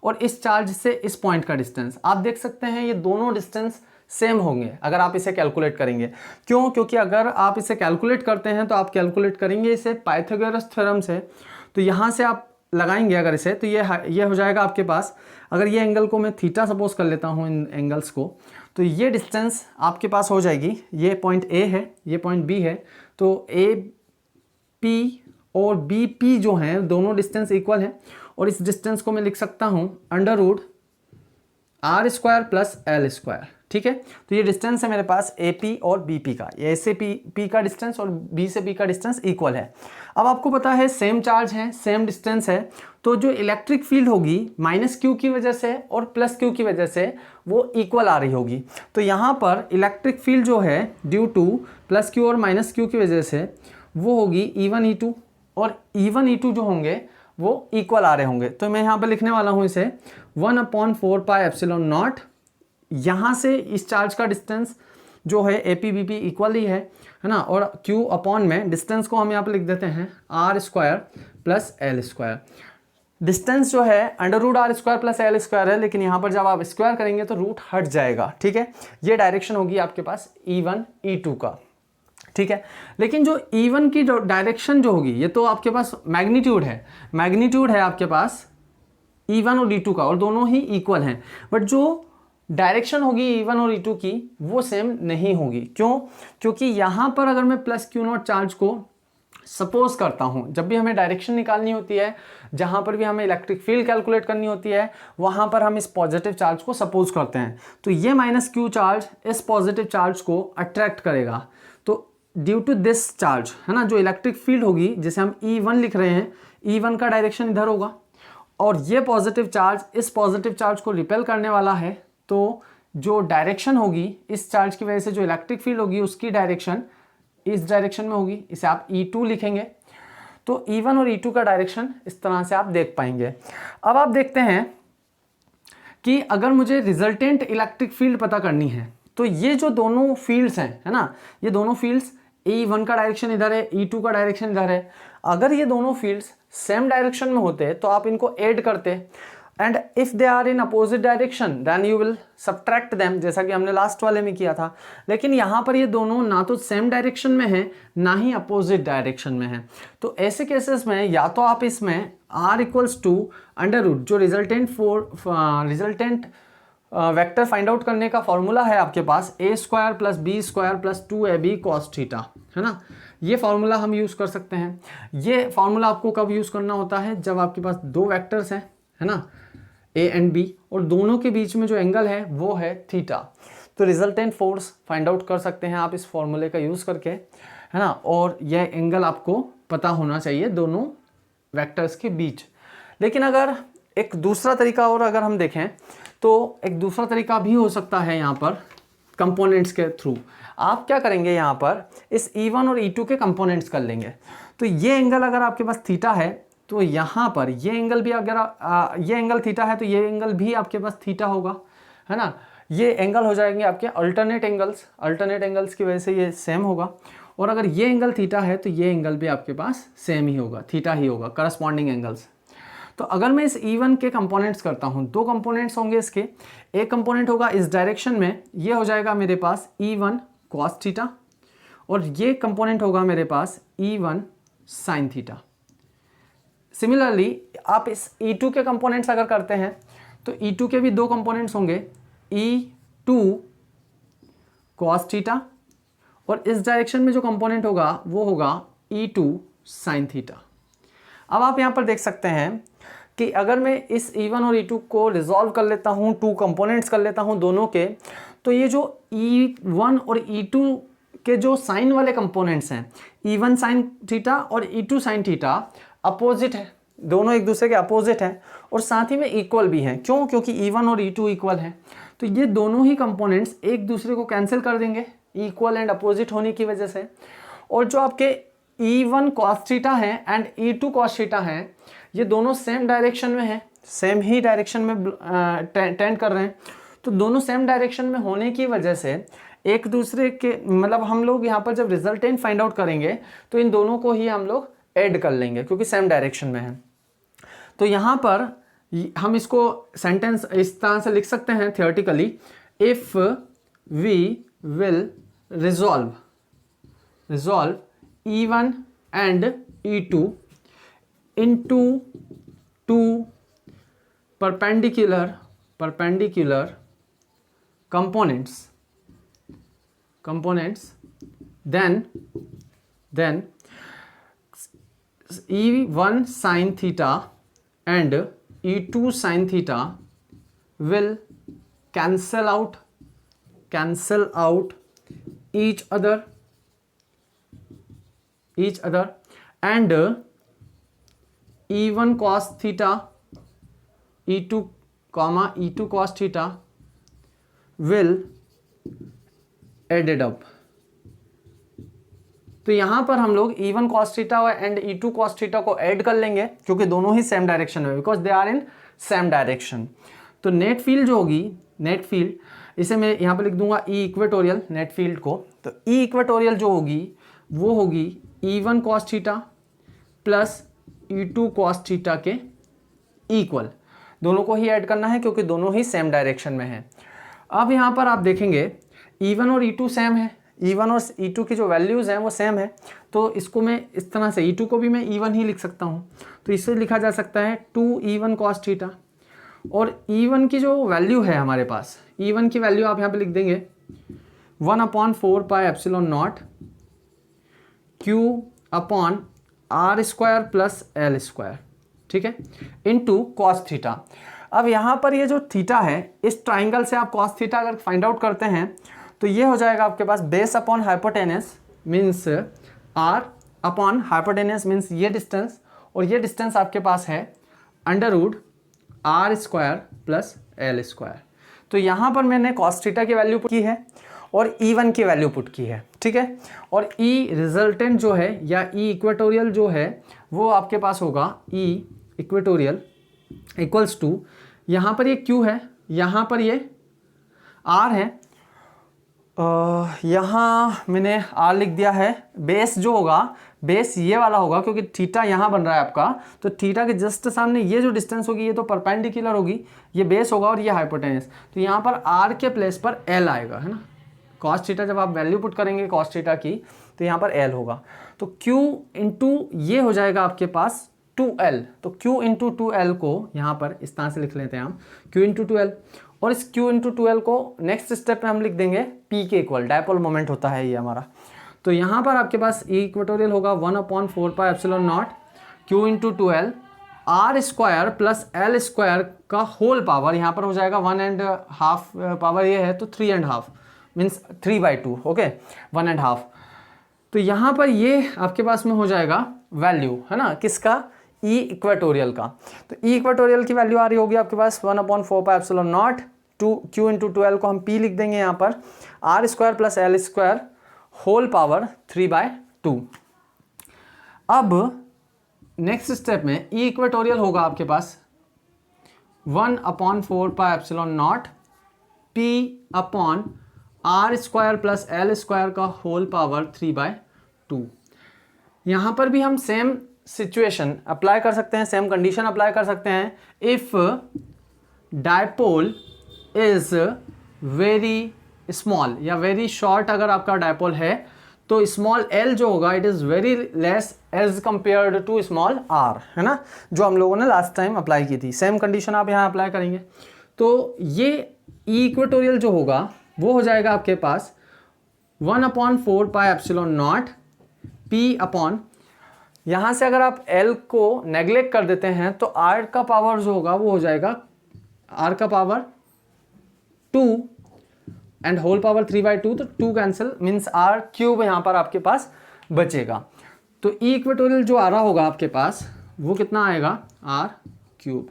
और इस चार्ज से इस पॉइंट का डिस्टेंस, आप देख सकते हैं ये दोनों डिस्टेंस सेम होंगे अगर आप इसे कैलकुलेट करेंगे। क्यों, क्योंकि अगर आप इसे कैलकुलेट करते हैं तो आप कैलकुलेट करेंगे इसे पाइथागोरस थ्योरम से। तो यहाँ से आप लगाएंगे अगर इसे, तो ये हो जाएगा आपके पास, अगर ये एंगल को मैं थीटा सपोज कर लेता हूँ, इन एंगल्स को, तो ये डिस्टेंस आपके पास हो जाएगी, ये पॉइंट A है, ये पॉइंट B है, तो A P और BP जो हैं दोनों डिस्टेंस इक्वल हैं, और इस डिस्टेंस को मैं लिख सकता हूँ under root R square plus L square. ठीक है, तो ये डिस्टेंस है मेरे पास AP और BP का, ये से P का डिस्टेंस और B से B का डिस्टेंस इक्वल है। अब आपको पता है सेम चार्ज है, सेम डिस्टेंस है, तो जो इलेक्ट्रिक फील्ड होगी -Q की वजह से और +Q की वजह से वो इक्वल आ रही होगी। तो यहाँ पर इलेक्ट्रिक फील्ड जो है ड्यू टू +Q और -Q की वजह से वो होगी E1 E2, और E1 E2 जो होंगे वो इक्वल आ रहे होंगे। तो मैं यहाँ पर लिखने वाला हूँ इसे 1/4 पाई एप्सिलॉन नॉट, यहाँ से इस चार्ज का डिस्टेंस जो है AP BP इक्वल ही है ना, और Q अपॉन में डिस्टेंस को हम यहाँ पर लिख देते हैं R square plus L square. Distance जो है under root R square plus L square है, लेकिन यहाँ पर जब आप स्क्वायर करेंगे तो रूट हट जाएगा। ठीक है, ये डायरेक्शन होगी आपके पास E1 E2 का। ठीक है, लेकिन जो E1 की जो डायरेक्शन जो होगी, ये तो आपके पास मैग्नीट्यूड है आपके पास E1 और E2 का, और दोनों ही इक्वल हैं, बट जो डायरेक्शन होगी E1 और E2 की वो सेम नहीं होगी। क्यों? क्योंकि यहाँ पर अगर मैं +Q0 चार्ज को सपोज करता हूँ, जब भी हमें डायरेक्शन निकालनी होती है, जहाँ पर भी हमें इलेक्ट्रिक फील्ड कैलकुलेट करनी होती है, वहाँ पर हम इस पॉजिटिव चार्ज को सपोज करते हैं, तो ये -Q चार्ज इस पॉजिटिव चार्ज को अट्रैक्ट करेगा। तो ड्यू टू दिस चार्ज है ना, जो इलेक्ट्रिक फील्ड होगी जिसे हम E1 लिख रहे हैं, E1 का डायरेक्शन इधर होगा, और ये पॉजिटिव चार्ज इस पॉजिटिव चार्ज को रिपेल करने वाला है, तो जो डायरेक्शन होगी इस चार्ज की वजह से जो इलेक्ट्रिक फील्ड होगी उसकी डायरेक्शन इस डायरेक्शन में होगी, इसे आप E2 लिखेंगे। तो E1 और E2 का डायरेक्शन इस तरह से आप देख पाएंगे। अब आप देखते हैं कि अगर मुझे रिजल्टेंट इलेक्ट्रिक फील्ड पता करनी है, तो ये जो दोनों फील्ड्स हैं है ना, ये दोनों फील्ड्स E1 का डायरेक्शन इधर है, E2 का डायरेक्शन इधर है। अगर ये दोनों फील्ड्स सेम डायरेक्शन में होते तो आप इनको ऐड करते, and if they are in opposite direction then you will subtract them, जैसा कि हमने लास्ट वाले में किया था। लेकिन यहाँ पर ये दोनों ना तो सेम डायरेक्शन में है ना ही अपोजिट डायरेक्शन में है, तो ऐसे केसेस में या तो आप इसमें R equals to under root, जो रिजल्टेंट वेक्टर फाइंड आउट करने का फॉर्मूला है आपके पास A square plus B square plus 2AB cos theta, है ना, ये फॉर्मूला हम यूज़ कर सकते हैं। ये फॉर्मूला आपको कब यूज़ करना होता है? जब आपके पास दो वेक्टर्स हैं, है ना, A एंड B, और दोनों के बीच में जो एंगल है वो है थीटा। तो रिजल्टेंट फोर्स फाइंड आउट कर सकते हैं आप इस फॉर्मूले का यूज़ करके, है ना, और यह एंगल आपको पता होना चाहिए दोनों वेक्टर्स के बीच। लेकिन अगर एक दूसरा तरीका और अगर हम देखें, तो एक दूसरा तरीका भी हो सकता है यहाँ पर कंपोनेंट्स के थ्रू। आप क्या करेंगे, यहाँ पर इस E1 और E2 के कंपोनेंट्स कर लेंगे। तो ये एंगल अगर आपके पास थीटा है, तो यहाँ पर ये एंगल भी अगर ये एंगल थीटा है, तो ये एंगल भी आपके पास थीटा होगा, है ना। ये एंगल हो जाएंगे आपके अल्टरनेट एंगल्स की वजह से ये सेम होगा। और अगर ये एंगल थीटा है तो ये एंगल भी आपके पास सेम ही होगा, थीटा ही होगा, करस्पॉन्डिंग एंगल्स। तो अगर मैं इस E1 के कंपोनेंट्स करता हूँ, दो कंपोनेंट्स होंगे इसके। एक कंपोनेंट होगा इस डायरेक्शन में, ये हो जाएगा मेरे पास E1 कॉस थीटा, और ये कंपोनेंट होगा मेरे पास E1 साइन थीटा। सिमिलरली आप इस E2 के कंपोनेंट्स अगर करते हैं, तो E2 के भी दो कंपोनेंट्स होंगे, E2 कॉस थीटा, और इस डायरेक्शन में जो कंपोनेंट होगा वो होगा E2 साइन थीटा। अब आप यहाँ पर देख सकते हैं कि अगर मैं इस E1 और E2 को रिजॉल्व कर लेता हूँ, टू कंपोनेंट्स कर लेता हूँ दोनों के, तो ये जो E1 और E2 के जो साइन वाले कंपोनेंट्स हैं, E1 साइन थीटा और E2 साइन थीटा, अपोजिट है, दोनों एक दूसरे के अपोजिट हैं, और साथ ही में इक्वल भी हैं। क्यों? क्योंकि E1 और E2 इक्वल हैं। तो ये दोनों ही कंपोनेंट्स एक दूसरे को कैंसिल कर देंगे इक्वल एंड अपोजिट होने की वजह से। और जो आपके E1 कॉस थीटा है एंड E2 कॉस थीटा है, ये दोनों सेम डायरेक्शन में हैं, सेम ही डायरेक्शन में टेंड कर रहे हैं। तो दोनों सेम डायरेक्शन में होने की वजह से एक दूसरे के, मतलब हम लोग यहाँ पर जब रिजल्टेंट फाइंड आउट करेंगे तो इन दोनों को ही हम लोग ऐड कर लेंगे क्योंकि सेम डायरेक्शन में है। तो यहाँ पर हम इसको सेंटेंस इस तरह से लिख सकते हैं theoretically, if we will resolve E1 and E2 into two perpendicular components, then E1 sin theta and E2 sin theta will cancel out each other and E1 cos theta E2 cos theta will added up। तो यहां पर हम लोग E1 cos theta and E2 cos theta को ऐड कर लेंगे क्योंकि दोनों ही सेम डायरेक्शन में, because they are in same direction. तो नेट फील्ड जो होगी, नेट फील्ड, इसे मैं यहां पर लिख दूंगा E इक्वेटोरियल नेट फील्ड को। तो E इक्वेटोरियल जो होगी वो होगी E1 cos theta plus E2 cos theta के इक्वल। दोनों को ही ऐड करना है क्योंकि दोनों ही सेम डायरेक्शन में है। अब यहां पर आप देखेंगे E1 और E2 सेम है, E1 और E2 की जो वैल्यूज़ हैं वो सेम है। तो इसको मैं इस तरह से E2 को भी मैं E1 ही लिख सकता हूँ। तो इससे लिखा जा सकता है 2E1 cos थीटा। और E1 की जो वैल्यू है हमारे पास, E1 की वैल्यू आप यहाँ पे लिख देंगे 1/4 pi epsilon naught Q upon R square plus L square, ठीक है, इनटू cos थीटा। अब यहाँ पर ये जो थीटा है, इस ट्राइंगल से आप cos थीटा अगर फाइंड आउट करते हैं तो ये हो जाएगा आपके पास base upon hypotenuse means R upon hypotenuse means ये डिस्टेंस, और ये डिस्टेंस आपके पास है under root R square plus L square. तो यहाँ पर मैंने cos थीटा की वैल्यू पुट की है और E1 की वैल्यू पुट की है, ठीक है। और E रिजल्टेंट जो है या E इक्वेटोरियल जो है वो आपके पास होगा E इक्वेटोरियल इक्वल्स टू, यहाँ पर ये Q है, यहाँ पर ये R है, यहाँ मैंने R लिख दिया है। बेस जो होगा, बेस ये वाला होगा क्योंकि थीटा यहाँ बन रहा है आपका, तो थीटा के जस्ट सामने ये जो डिस्टेंस होगी ये तो परपेंडिकुलर होगी, ये बेस होगा और ये हाइपोटेनस। तो यहाँ पर R के प्लेस पर L आएगा, है ना। cos थीटा जब आप वैल्यू पुट करेंगे cos थीटा की तो यहाँ पर L होगा। तो Q इंटू ये हो जाएगा आपके पास 2L। तो Q इंटू 2L को यहाँ पर इस तरह से लिख लेते हैं हम, Q इंटू 2L। और इस Q इंटू 2L को नेक्स्ट स्टेप में हम लिख देंगे P के इक्वल, डायपोल मोमेंट होता है ये हमारा। तो यहाँ पर आपके पास E इक्वेटोरियल होगा 1/4 pi epsilon naught Q into 2L R square plus L square का होल पावर, यहाँ पर हो जाएगा 1.5 पावर ये है तो 3.5 मीन्स 3/2, ओके, 1.5। तो यहाँ पर ये आपके पास में हो जाएगा वैल्यू, है ना, किसका, E इक्वेटोरियल का। तो E इक्वेटोरियल की वैल्यू आ रही होगी आपके पास 1/4 pi epsilon naught Q into 2L को हम P लिख देंगे यहाँ पर, R square plus L square whole power 3/2। अब नेक्स्ट स्टेप में E इक्वेटोरियल होगा आपके पास 1/4 pi epsilon naught P upon R square plus L square का होल पावर 3/2। यहाँ पर भी हम सेम सिचुएशन अप्लाई कर सकते हैं, सेम कंडीशन अप्लाई कर सकते हैं। If dipole is very small या वेरी शॉर्ट, अगर आपका डायपोल है तो स्मॉल l जो होगा it is very less as compared to small r, है ना, जो हम लोगों ने लास्ट टाइम अप्लाई की थी। सेम कंडीशन आप यहाँ अप्लाई करेंगे तो ये E इक्वेटोरियल जो होगा वो हो जाएगा आपके पास 1/4 pi epsilon naught P upon, यहाँ से अगर आप L को नेग्लेक्ट कर देते हैं तो R का पावर जो होगा वो हो जाएगा R का पावर 2 एंड होल पावर 3/2, तो 2 कैंसिल मीन्स R क्यूब यहाँ पर आपके पास बचेगा। तो E इक्वेटोरियल जो आ रहा होगा आपके पास वो कितना आएगा, R क्यूब।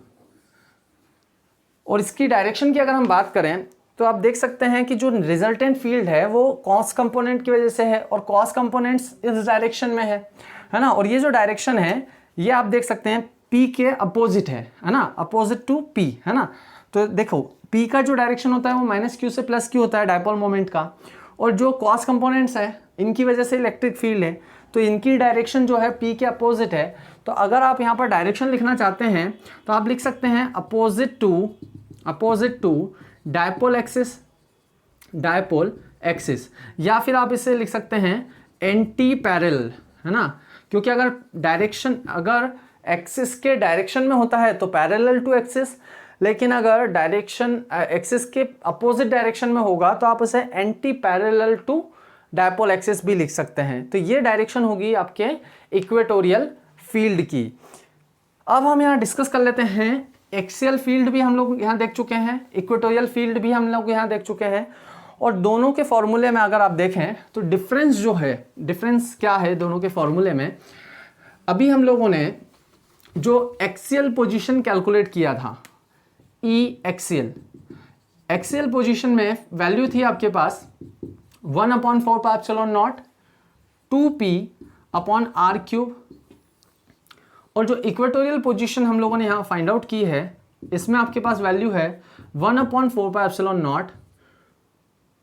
और इसकी डायरेक्शन की अगर हम बात करें तो आप देख सकते हैं कि जो रिजल्टेंट फील्ड है वो कॉस कंपोनेंट की वजह से है और कॉस कंपोनेंट्स इस डायरेक्शन में है ना। और ये जो डायरेक्शन है ये आप देख सकते हैं P के अपोजिट है ना, अपोजिट टू P, है ना। तो देखो P का जो डायरेक्शन होता है वो -Q से +Q होता है डायपोल मोमेंट का, और जो कॉस कंपोनेंट्स है इनकी वजह से इलेक्ट्रिक फील्ड है तो इनकी डायरेक्शन जो है P के अपोजिट है। तो अगर आप यहाँ पर डायरेक्शन लिखना चाहते हैं तो आप लिख सकते हैं अपोजिट टू डायपोल एक्सिस, या फिर आप इसे लिख सकते हैं एंटी पैरेलल, है ना, क्योंकि अगर डायरेक्शन अगर एक्सिस के डायरेक्शन में होता है तो पैरेलल टू एक्सिस, लेकिन अगर डायरेक्शन एक्सिस के अपोजिट डायरेक्शन में होगा तो आप उसे anti parallel to dipole axis भी लिख सकते हैं। तो ये डायरेक्शन होगी आपके इक्वेटोरियल फील्ड की। अब हम यहाँ डिस्कस कर लेते हैं, एक्सियल फील्ड भी हम लोग यहाँ देख चुके हैं, इक्वेटोरियल फील्ड भी हम लोग यहाँ देख चुके हैं, और दोनों के फॉर्मूले में अगर आप देखें तो डिफरेंस जो है, डिफरेंस क्या है दोनों के फॉर्मूले में। अभी हम लोगों ने जो एक्सियल पोजीशन कैलकुलेट किया था, ई एक्सियल, एक्सियल पोजीशन में वैल्यू थी आपके पास 1/4πε0 2p/r³, और जो इक्वेटोरियल पोजीशन हम लोगों ने यहाँ फाइंड आउट की है, इसमें आपके पास वैल्यू है 1/4πε0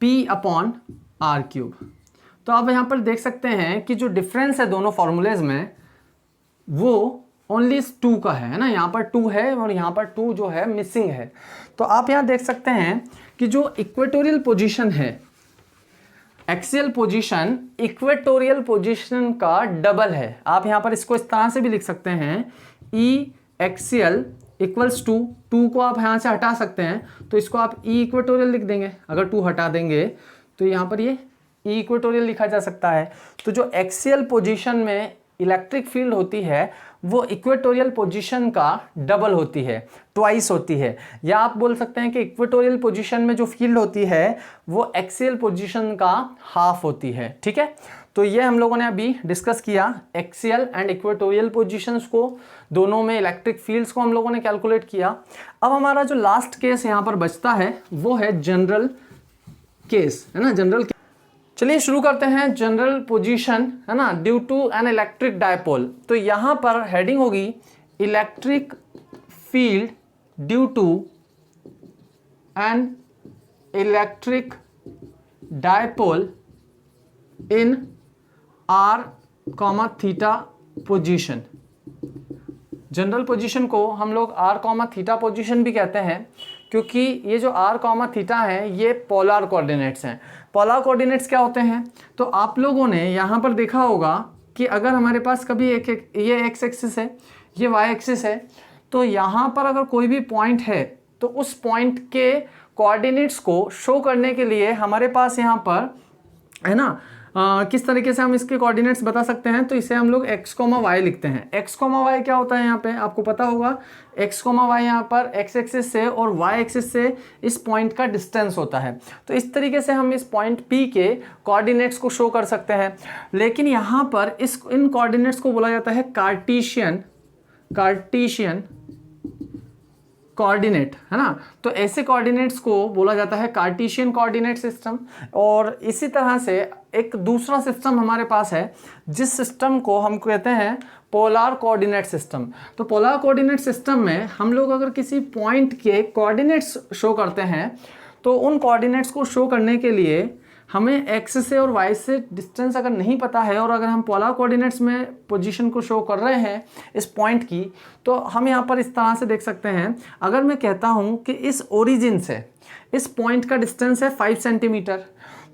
p/r³। तो आप यहाँ पर देख सकते हैं कि जो डिफरेंस है दोनों फॉर्मूलेज में वो ओनली 2 का है ना, यहाँ पर 2 है और यहाँ पर 2 जो है मिसिंग है। तो आप यहाँ देख सकते हैं कि जो इक्वेटोरियल पोजीशन है, एक्सियल पोजीशन इक्वेटोरियल पोजीशन का डबल है। आप यहाँ पर इसको इस तरह से भी लिख सकते हैं, ई एक्सियल इक्वल्स टू 2 को आप यहाँ से हटा सकते हैं तो इसको आप ई इक्वेटोरियल लिख देंगे। अगर 2 हटा देंगे तो यहाँ पर ये ई इक्वेटोरियल लिखा जा सकता है। तो जो एक्सियल पोजीशन में इलेक्ट्रिक फील्ड होती है वो इक्वेटोरियल पोजीशन का डबल होती है, ट्वाइस होती है, या आप बोल सकते हैं कि इक्वेटोरियल पोजीशन में जो फील्ड होती है वो एक्सियल पोजीशन का हाफ होती है। ठीक है, तो ये हम लोगों ने अभी डिस्कस किया, एक्सियल एंड इक्वेटोरियल पोजीशंस को, दोनों में इलेक्ट्रिक फील्ड्स को हम लोगों ने कैलकुलेट किया। अब हमारा जो लास्ट केस यहाँ पर बचता है वो है जनरल केस, है ना, जनरल। चलिए शुरू करते हैं, जनरल पोजीशन, है ना, due to an electric dipole. तो यहाँ पर हेडिंग होगी electric field due to an electric dipole in r, position. General position को हम लोग r, पोजीशन भी कहते हैं क्योंकि ये जो r, है ये पोलर कोऑर्डिनेट्स हैं। पोलर कोऑर्डिनेट्स क्या होते हैं? तो आप लोगों ने यहाँ पर देखा होगा कि अगर हमारे पास कभी ये x एक्सिस है, ये y एक्सिस है, तो यहाँ पर अगर कोई भी पॉइंट है तो उस पॉइंट के कोऑर्डिनेट्स को शो करने के लिए हमारे पास यहाँ पर, है ना, किस तरीके से हम इसके कोऑर्डिनेट्स बता सकते हैं? तो इसे हम लोग x, y लिखते हैं। x, y क्या होता है यहाँ पे आपको पता होगा, x, y यहाँ पर x एक्सिस से और y एक्सिस से इस पॉइंट का डिस्टेंस होता है। तो इस तरीके से हम इस पॉइंट P के कोऑर्डिनेट्स को शो कर सकते हैं। लेकिन यहाँ पर इन कोऑर्डिनेट्स को बोला जाता है कार्टेशियन कोऑर्डिनेट, है ना। तो ऐसे कोऑर्डिनेट्स को बोला जाता है कार्टेशियन कोऑर्डिनेट सिस्टम। और इसी तरह से एक दूसरा सिस्टम हमारे पास है जिस सिस्टम को हम कहते हैं पोलर कोऑर्डिनेट सिस्टम। तो पोलर कोऑर्डिनेट सिस्टम में हम लोग अगर किसी पॉइंट के कोऑर्डिनेट्स शो करते हैं तो उन कोऑर्डिनेट्स को शो करने के लिए हमें x से और y से डिस्टेंस अगर नहीं पता है और अगर हम पोलर कोऑर्डिनेट्स में पोजीशन को शो कर रहे हैं इस पॉइंट की, तो हम यहाँ पर इस तरह से देख सकते हैं। अगर मैं कहता हूँ कि इस ओरिजिन से इस पॉइंट का डिस्टेंस है 5 सेंटीमीटर,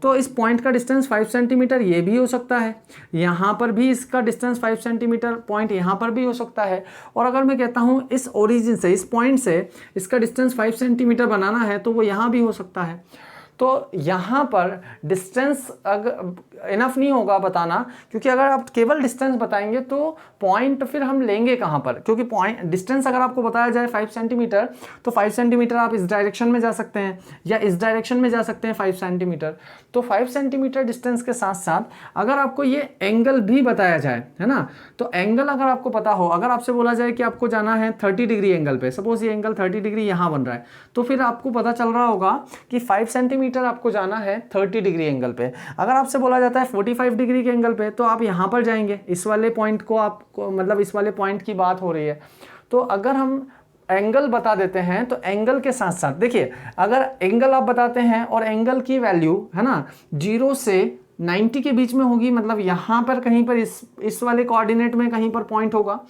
तो इस पॉइंट का डिस्टेंस 5 सेंटीमीटर ये भी हो सकता है, यहाँ पर भी इसका डिस्टेंस 5 सेंटीमीटर पॉइंट यहाँ पर भी हो सकता है। और अगर मैं कहता हूँ इस ओरिजिन से इस पॉइंट से इसका डिस्टेंस 5 सेंटीमीटर बनाना है तो वो यहाँ भी हो सकता है। तो यहाँ पर डिस्टेंस अगर इनफ नहीं होगा बताना, क्योंकि अगर आप केवल डिस्टेंस बताएंगे तो पॉइंट फिर हम लेंगे कहाँ पर, क्योंकि पॉइंट डिस्टेंस अगर आपको बताया जाए 5 सेंटीमीटर तो 5 सेंटीमीटर आप इस डायरेक्शन में जा सकते हैं या इस डायरेक्शन में जा सकते हैं 5 सेंटीमीटर। तो 5 सेंटीमीटर डिस्टेंस के साथ साथ अगर आपको ये एंगल भी बताया जाए, है ना, तो एंगल अगर आपको पता हो, अगर आपसे बोला जाए कि आपको जाना है 30 डिग्री एंगल पे, सपोज ये एंगल 30 डिग्री यहाँ बन रहा है, तो फिर आपको पता चल रहा होगा कि 5 सेंटीमीटर आपको जाना है 30 डिग्री एंगल पे। अगर आपसे बोला जाता है 45 डिग्री के एंगल पे तो आप यहाँ पर जाएंगे, इस वाले पॉइंट को आपको, मतलब इस वाले पॉइंट की बात हो रही है। तो अगर हम एंगल बता देते हैं तो एंगल के साथ साथ देखिए, अगर एंगल आप बताते हैं और एंगल की वैल्यू, है ना, 0 से 90 के बीच में होगी, मतलब यहाँ पर कहीं पर इस वाले कोऑर्डिनेट में कहीं पर पॉइंट होगा।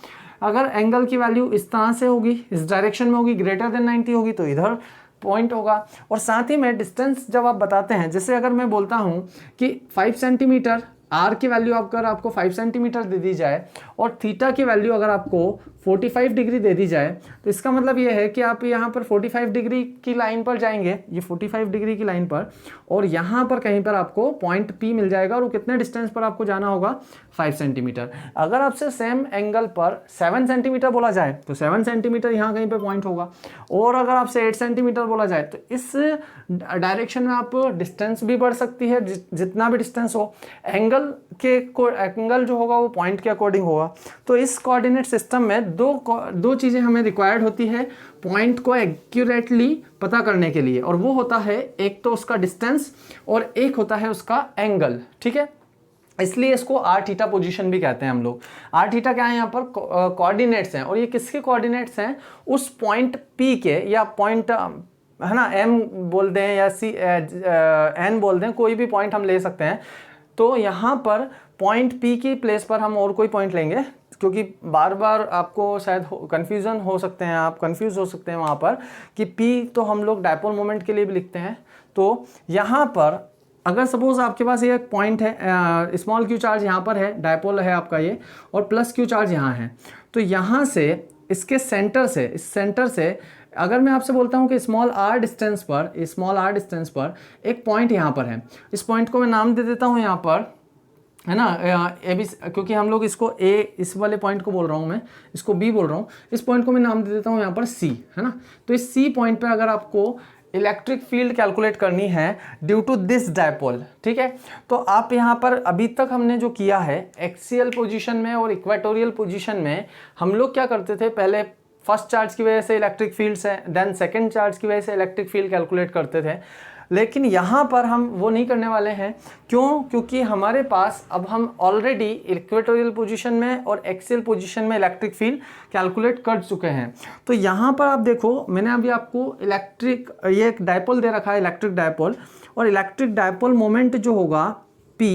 अगर एंगल की वैल्यू इस तरह से होगी, इस डायरेक्शन में होगी, ग्रेटर देन 90 होगी, तो इधर पॉइंट होगा। और साथ ही में डिस्टेंस जब आप बताते हैं, जैसे अगर मैं बोलता हूँ कि 5 सेंटीमीटर आर की वैल्यू अगर आपको 5 सेंटीमीटर दे दी जाए और थीटा की वैल्यू अगर आपको 45 डिग्री दे दी जाए, तो इसका मतलब ये है कि आप यहाँ पर 45 डिग्री की लाइन पर जाएंगे, ये 45 डिग्री की लाइन पर, और यहाँ पर कहीं पर आपको पॉइंट पी मिल जाएगा, और वो कितने डिस्टेंस पर आपको जाना होगा, 5 सेंटीमीटर। अगर आपसे सेम एंगल पर 7 सेंटीमीटर बोला जाए तो 7 सेंटीमीटर यहाँ कहीं पर पॉइंट होगा, और अगर आपसे 8 सेंटीमीटर बोला जाए तो इस डायरेक्शन में आप डिस्टेंस भी बढ़ सकती है, जितना भी डिस्टेंस हो, एंगल जो होगा वो पॉइंट के अकॉर्डिंग होगा। तो इस कोऑर्डिनेट सिस्टम में दो चीज़ें हमें रिक्वायर्ड होती है पॉइंट को एक्यूरेटली पता करने के लिए, और वो होता है एक तो उसका डिस्टेंस और एक होता है उसका एंगल, ठीक है। इसलिए इसको आर थीटा पोजीशन भी कहते हैं हम लोग। आर थीटा क्या है, यहाँ पर कोऑर्डिनेट्स हैं, और ये किसके कोऑर्डिनेट्स हैं, उस पॉइंट पी के, या पॉइंट है ना, एम बोल दें या सी एन बोल दें, कोई भी पॉइंट हम ले सकते हैं। तो यहाँ पर पॉइंट पी की प्लेस पर हम और कोई पॉइंट लेंगे, क्योंकि बार बार आपको शायद कंफ्यूजन हो सकते हैं, आप कंफ्यूज हो सकते हैं वहाँ पर कि पी तो हम लोग डायपोल मोमेंट के लिए भी लिखते हैं। तो यहाँ पर अगर सपोज आपके पास ये एक पॉइंट है, स्मॉल क्यू चार्ज यहाँ पर है, डायपोल है आपका ये, और प्लस क्यू चार्ज यहाँ है, तो यहाँ से इसके सेंटर से, इस सेंटर से अगर मैं आपसे बोलता हूँ कि स्मॉल आर डिस्टेंस पर एक पॉइंट यहाँ पर है, इस पॉइंट को मैं नाम दे देता हूँ यहाँ पर, है ना, ए बी, क्योंकि हम लोग इसको ए, इस वाले पॉइंट को बोल रहा हूँ मैं, इसको बी बोल रहा हूँ, इस पॉइंट को मैं नाम दे देता हूँ यहाँ पर सी, है ना। तो इस सी पॉइंट पे अगर आपको इलेक्ट्रिक फील्ड कैलकुलेट करनी है ड्यू टू दिस डायपोल, ठीक है, तो आप यहाँ पर अभी तक हमने जो किया है एक्सियल पोजीशन में और इक्वेटोरियल पोजीशन में, हम लोग क्या करते थे, पहले फर्स्ट चार्ज की वजह से इलेक्ट्रिक फील्ड से, देन सेकंड चार्ज की वजह से इलेक्ट्रिक फील्ड कैलकुलेट करते थे, लेकिन यहाँ पर हम वो नहीं करने वाले हैं। क्यों? क्योंकि हमारे पास अब हम ऑलरेडी इक्वेटोरियल पोजीशन में और एक्सियल पोजीशन में इलेक्ट्रिक फील्ड कैलकुलेट कर चुके हैं। तो यहाँ पर आप देखो, मैंने अभी आपको ये एक डायपोल दे रखा है, इलेक्ट्रिक डायपोल, और इलेक्ट्रिक डायपोल मोमेंट जो होगा P,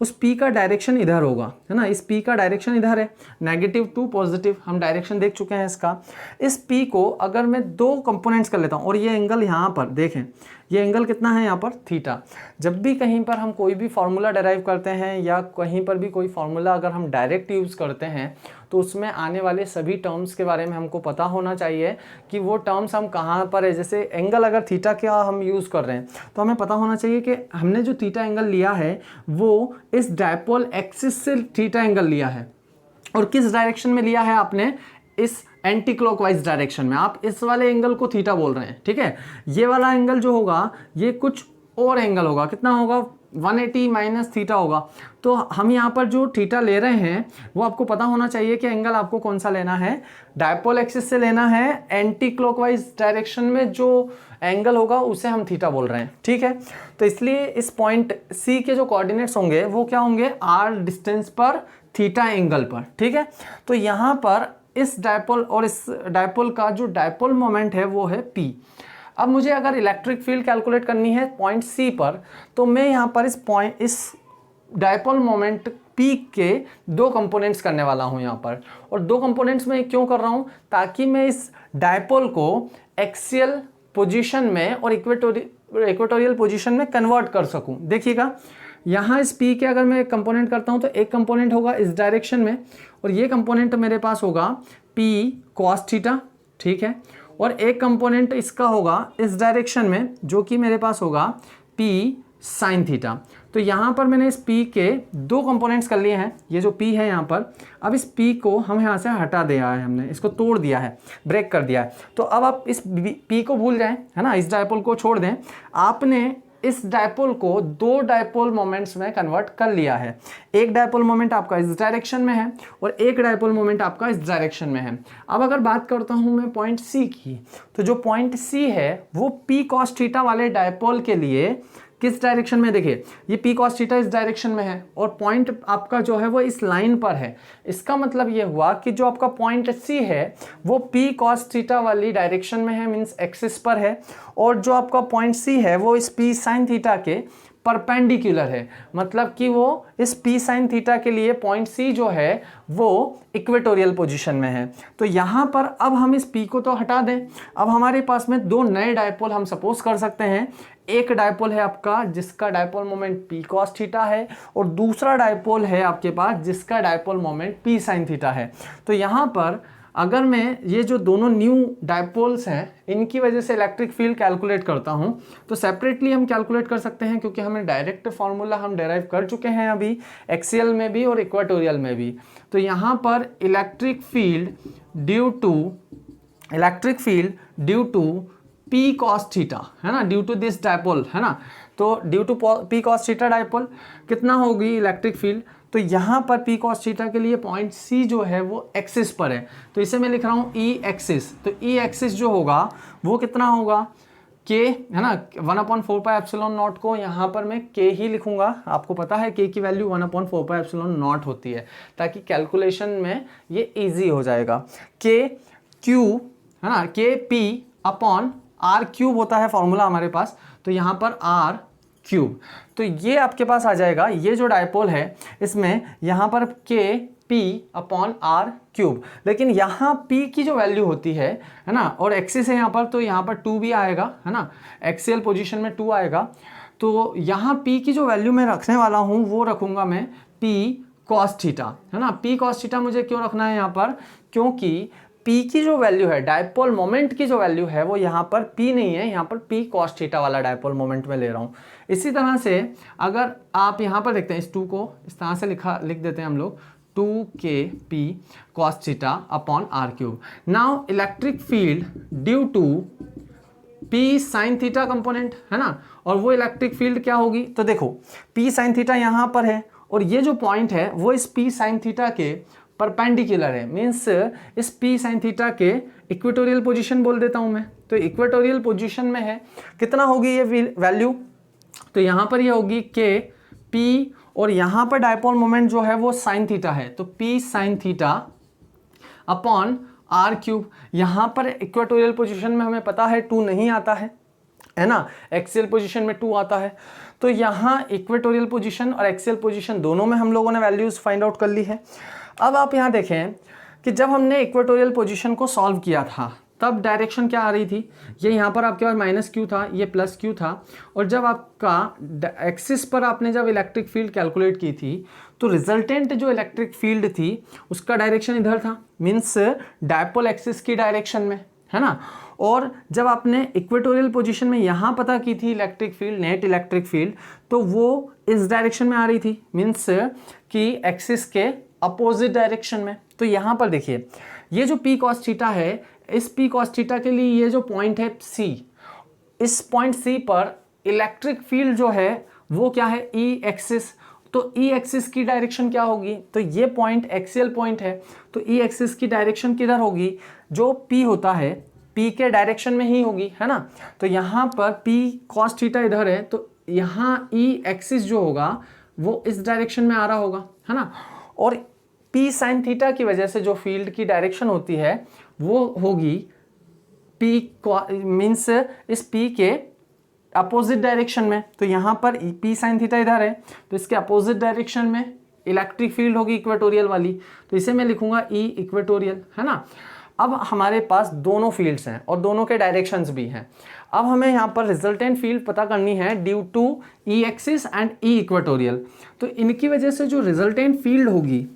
उस P का डायरेक्शन इधर होगा, है ना। इस P का डायरेक्शन इधर है, नेगेटिव टू पॉजिटिव, हम डायरेक्शन देख चुके हैं इसका। इस P को अगर मैं दो कंपोनेंट्स कर लेता हूँ, और ये एंगल यहाँ पर देखें, ये एंगल कितना है यहाँ पर, थीटा। जब भी कहीं पर हम कोई भी फार्मूला डेराइव करते हैं या कहीं पर भी कोई फार्मूला अगर हम डायरेक्ट यूज़ करते हैं, तो उसमें आने वाले सभी टर्म्स के बारे में हमको पता होना चाहिए कि वो टर्म्स हम कहाँ पर है। जैसे एंगल अगर थीटा का हम यूज़ कर रहे हैं, तो हमें पता होना चाहिए कि हमने जो थीटा एंगल लिया है वो इस डायपोल एक्सिस से थीटा एंगल लिया है, और किस डायरेक्शन में लिया है आपने, इस एंटी क्लॉकवाइज डायरेक्शन में। आप इस वाले एंगल को थीटा बोल रहे हैं, ठीक है। ये वाला एंगल जो होगा ये कुछ और एंगल होगा, कितना होगा, 180 माइनस थीटा होगा। तो हम यहाँ पर जो थीटा ले रहे हैं वो आपको पता होना चाहिए कि एंगल आपको कौन सा लेना है, डायपोल एक्सिस से लेना है, एंटी क्लॉकवाइज डायरेक्शन में जो एंगल होगा उसे हम थीटा बोल रहे हैं, ठीक है। तो इसलिए इस पॉइंट सी के जो कोऑर्डिनेट्स होंगे वो क्या होंगे, आर डिस्टेंस पर थीटा एंगल पर, ठीक है। तो यहाँ पर इस डायपोल और इस डायपोल का जो डायपोल मोमेंट है वो है P। अब मुझे अगर इलेक्ट्रिक फील्ड कैलकुलेट करनी है पॉइंट C पर, तो मैं यहाँ पर इस डायपोल मोमेंट P के दो कंपोनेंट्स करने वाला हूँ यहाँ पर। और दो कंपोनेंट्स में क्यों कर रहा हूँ, ताकि मैं इस डायपोल को एक्सियल पोजीशन में और इक्वेटोरियल पोजीशन में कन्वर्ट कर सकूँ। देखिएगा यहाँ इस P के अगर मैं एक कंपोनेंट करता हूँ तो एक कंपोनेंट होगा इस डायरेक्शन में, और ये कंपोनेंट मेरे पास होगा P cos थीटा, ठीक है, और एक कंपोनेंट इसका होगा इस डायरेक्शन में जो कि मेरे पास होगा P sin थीटा। तो यहाँ पर मैंने इस P के दो कंपोनेंट्स कर लिए हैं, ये जो P है यहाँ पर। अब इस P को हम यहाँ से हटा दिया है, हमने इसको तोड़ दिया है, ब्रेक कर दिया है। तो अब आप इस P को भूल जाएं, है ना, इस डायपोल को छोड़ दें। आपने इस डायपोल को दो डायपोल मोमेंट्स में कन्वर्ट कर लिया है। एक डायपोल मोमेंट आपका इस डायरेक्शन में है और एक डायपोल मोमेंट आपका इस डायरेक्शन में है। अब अगर बात करता हूं मैं पॉइंट C की, तो जो पॉइंट C है वो P cos थीटा वाले डायपोल के लिए किस डायरेक्शन में, देखिए ये P cos थीटा इस डायरेक्शन में है और पॉइंट आपका जो है वो इस लाइन पर है। इसका मतलब ये हुआ कि जो आपका पॉइंट C है वो P cos थीटा वाली डायरेक्शन में है, मींस एक्सिस पर है, और जो आपका पॉइंट C है वो इस P sin थीटा के परपेंडिकुलर है, मतलब कि वो इस पी साइन थीटा के लिए पॉइंट सी जो है वो इक्वेटोरियल पोजीशन में है। तो यहाँ पर अब हम इस पी को तो हटा दें, अब हमारे पास में दो नए डायपोल हम सपोज कर सकते हैं। एक डायपोल है आपका जिसका dipole moment P cos theta है, और दूसरा डायपोल है आपके पास जिसका dipole moment P sine theta है। तो यहाँ पर अगर मैं ये जो दोनों न्यू डायपोल्स हैं इनकी वजह से इलेक्ट्रिक फील्ड कैलकुलेट करता हूँ, तो सेपरेटली हम कैलकुलेट कर सकते हैं, क्योंकि हमें डायरेक्ट फार्मूला हम डेराइव कर चुके हैं अभी एक्सियल में भी और इक्वेटोरियल में भी। तो यहाँ पर electric field due to P cos theta है ना, ड्यू टू दिस डायपोल है ना, तो due to P cos theta dipole कितना होगी इलेक्ट्रिक फील्ड। तो यहाँ पर पी कॉस थीटा के लिए पॉइंट सी जो है वो एक्सिस पर है, तो इसे मैं लिख रहा हूँ ई एक्सिस। तो ई एक्सिस जो होगा वो कितना होगा, के है ना, 1/4πε0 को यहाँ पर मैं के ही लिखूंगा। आपको पता है के की वैल्यू 1/4πε0 होती है, ताकि कैलकुलेशन में ये इजी हो जाएगा। के क्यू है ना, K P upon R cube होता है फॉर्मूला हमारे पास, तो यहाँ पर आर क्यूब। तो ये आपके पास आ जाएगा, ये जो डायपोल है इसमें यहाँ पर के पी अपॉन आर क्यूब, लेकिन यहाँ पी की जो वैल्यू होती है ना, और एक्सिस है यहाँ पर, तो यहाँ पर 2 भी आएगा है ना, एक्सियल पोजीशन में 2 आएगा। तो यहाँ पी की जो वैल्यू मैं रखने वाला हूँ वो रखूँगा मैं पी कॉस थीटा है ना। पी कॉस थीटा मुझे क्यों रखना है यहाँ पर, क्योंकि P की जो वैल्यू है, डायपोल मोमेंट की जो वैल्यू है वो यहाँ पर P नहीं है, यहाँ पर P कॉस थीटा वाला डायपोल मोमेंट में ले रहा हूँ। इसी तरह से अगर आप यहाँ पर देखते हैं, इस 2 को इस तरह से लिख देते हैं हम लोग, 2kp cos theta upon R cube. Now electric field due to P sine theta component है ना, और वो इलेक्ट्रिक फील्ड क्या होगी, तो देखो P साइन थीटा यहाँ पर है, और ये जो पॉइंट है वो इस P साइन थीटा के परपेंडिकुलर है, मीन्स इस P साइन थीटा के इक्वेटोरियल पोजीशन बोल देता हूं मैं। तो इक्वेटोरियल पोजीशन में है, कितना होगी ये वैल्यू, तो यहाँ पर ये होगी के P, और यहाँ पर डायपोल मोमेंट जो है वो साइन थीटा है, तो P sine theta upon R cube. यहाँ पर इक्वेटोरियल पोजीशन में हमें पता है 2 नहीं आता है ना, एक्सियल पोजीशन में 2 आता है। तो यहाँ इक्वेटोरियल पोजीशन और एक्सियल पोजीशन दोनों में हम लोगों ने वैल्यूज फाइंड आउट कर ली है। अब आप यहाँ देखें कि जब हमने इक्वेटोरियल पोजीशन को सॉल्व किया था तब डायरेक्शन क्या आ रही थी, ये यहाँ पर आपके पास माइनस क्यू था, ये प्लस क्यू था, और जब आपका एक्सिस पर आपने जब इलेक्ट्रिक फील्ड कैलकुलेट की थी तो रिजल्टेंट जो इलेक्ट्रिक फील्ड थी उसका डायरेक्शन इधर था, मीन्स डायपोल एक्सिस की डायरेक्शन में है ना। और जब आपने इक्वेटोरियल पोजीशन में यहाँ पता की थी electric field, net electric field, तो वो इस डायरेक्शन में आ रही थी, मीन्स कि एक्सिस के अपोजिट डायरेक्शन में। तो यहाँ पर देखिए ये जो पी कॉस थीटा है, इस पी कॉस थीटा के लिए ये जो पॉइंट है सी, इस पॉइंट सी पर इलेक्ट्रिक फील्ड जो है वो क्या है, ई एक्सिस। तो ई एक्सिस की डायरेक्शन क्या होगी, तो ये पॉइंट एक्सियल पॉइंट है, तो ई एक्सिस की डायरेक्शन किधर होगी, जो पी होता है पी के डायरेक्शन में ही होगी है ना। तो यहाँ पर पी कॉस थीटा इधर है, तो यहाँ ई एक्सिस जो होगा वो इस डायरेक्शन में आ रहा होगा है ना, और P साइन थीटा की वजह से जो फील्ड की डायरेक्शन होती है वो होगी P मीन्स इस P के अपोजिट डायरेक्शन में। तो यहाँ पर P साइन थीटा इधर है, तो इसके अपोजिट डायरेक्शन में इलेक्ट्रिक फील्ड होगी इक्वेटोरियल वाली, तो इसे मैं लिखूंगा E इक्वेटोरियल है ना। अब हमारे पास दोनों फील्ड्स हैं और दोनों के डायरेक्शंस भी हैं। अब हमें यहाँ पर रिजल्टेंट फील्ड पता करनी है due to E axis and E equatorial. तो इनकी वजह से जो रिजल्टेंट फील्ड होगी,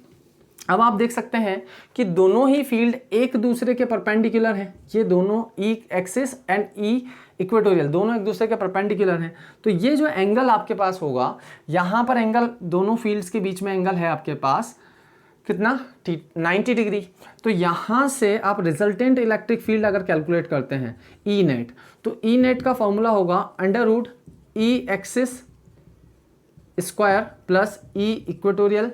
अब आप देख सकते हैं कि दोनों ही फील्ड एक दूसरे के परपेंडिकुलर हैं, ये दोनों ई एक्सिस एंड ई इक्वेटोरियल दोनों एक दूसरे के परपेंडिकुलर हैं। तो ये जो एंगल आपके पास होगा, यहाँ पर एंगल दोनों फील्ड्स के बीच में एंगल है आपके पास कितना, 90 डिग्री। तो यहाँ से आप रिजल्टेंट इलेक्ट्रिक फील्ड अगर कैलकुलेट करते हैं ई नेट, तो ई नेट का फॉर्मूला होगा under root E axis square plus E equatorial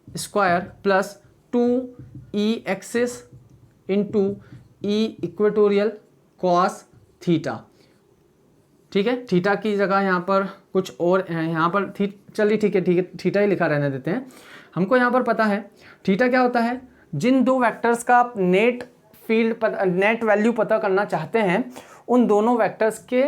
square plus 2 E axis into E equatorial cos theta. ठीक है, थीटा की जगह यहाँ पर कुछ और है, यहाँ पर चलिए ठीक है थीटा ही लिखा रहने देते हैं। हमको यहाँ पर पता है थीटा क्या होता है, जिन दो वेक्टर्स का आप नेट फील्ड नेट वैल्यू पता करना चाहते हैं उन दोनों वेक्टर्स के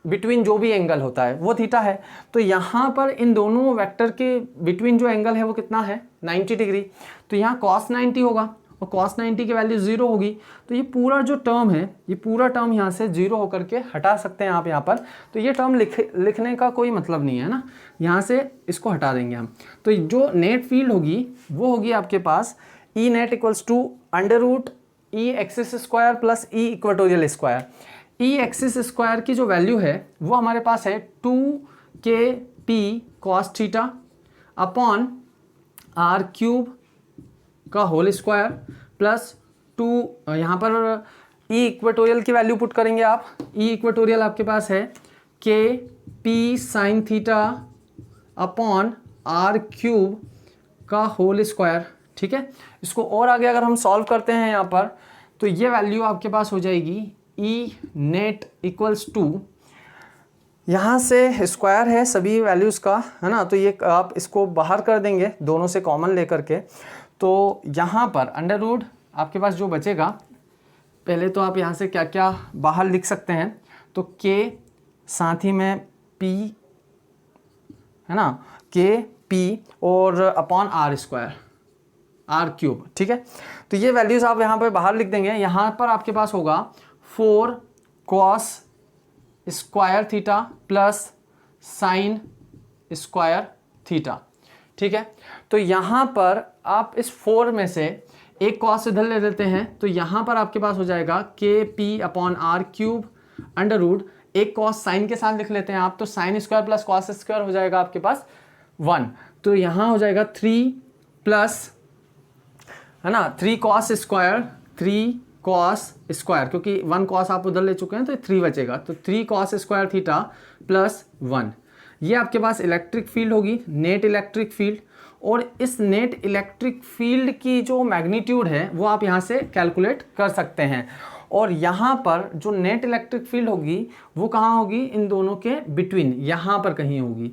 बिटवीन जो भी एंगल होता है वो थीटा है। तो यहाँ पर इन दोनों वेक्टर के बिटवीन जो एंगल है वो कितना है 90 डिग्री। तो यहाँ cos 90 होगा और cos 90 की वैल्यू 0 होगी। तो ये पूरा जो टर्म है, ये पूरा टर्म यहाँ से 0 होकर के हटा सकते हैं आप यहाँ पर। तो ये टर्म लिखने का कोई मतलब नहीं है ना, यहाँ से इसको हटा देंगे हम। तो जो नेट फील्ड होगी वो होगी आपके पास E net equals to under root E axis square plus E equatorial square. E axis square की जो वैल्यू है वो हमारे पास है 2kp cos theta upon R cube का होल स्क्वायर प्लस 2, यहाँ पर ई इक्वेटोरियल की वैल्यू पुट करेंगे आप। ई इक्वेटोरियल आपके पास है kp sine theta upon R cube का होल स्क्वायर। ठीक है, इसको और आगे अगर हम सॉल्व करते हैं यहाँ पर, तो ये वैल्यू आपके पास हो जाएगी ई नेट इक्वल्स टू, यहाँ से स्क्वायर है सभी वैल्यूज़ का, है ना। तो ये आप इसको बाहर कर देंगे दोनों से कॉमन लेकर के। तो यहाँ पर अंडर रूट आपके पास जो बचेगा, पहले तो आप यहाँ से क्या क्या बाहर लिख सकते हैं, तो के साथ ही में पी, है ना, के पी और upon R square R cube. ठीक है, तो ये वैल्यूज़ आप यहाँ पर बाहर लिख देंगे। यहाँ पर आपके पास होगा 4 cos square theta plus sine square theta. ठीक है, तो यहाँ पर आप इस 4 में से एक cos इधर ले लेते हैं, तो यहाँ पर आपके पास हो जाएगा K P upon R cube under root, एक cos साइन के साथ लिख लेते हैं आप, तो sine square plus cos square हो जाएगा आपके पास 1। तो यहाँ हो जाएगा 3 प्लस, है ना, 3 cos स्क्वायर, 3 cos स्क्वायर, क्योंकि 1 cos आप उधर ले चुके हैं तो 3 बचेगा, तो 3 cos स्क्वायर थीटा प्लस 1। ये आपके पास इलेक्ट्रिक फील्ड होगी, नेट इलेक्ट्रिक फील्ड। और इस नेट इलेक्ट्रिक फील्ड की जो मैग्नीट्यूड है वो आप यहाँ से कैलकुलेट कर सकते हैं। और यहाँ पर जो नेट इलेक्ट्रिक फील्ड होगी वो कहाँ होगी, इन दोनों के बिटवीन, यहाँ पर कहीं होगी,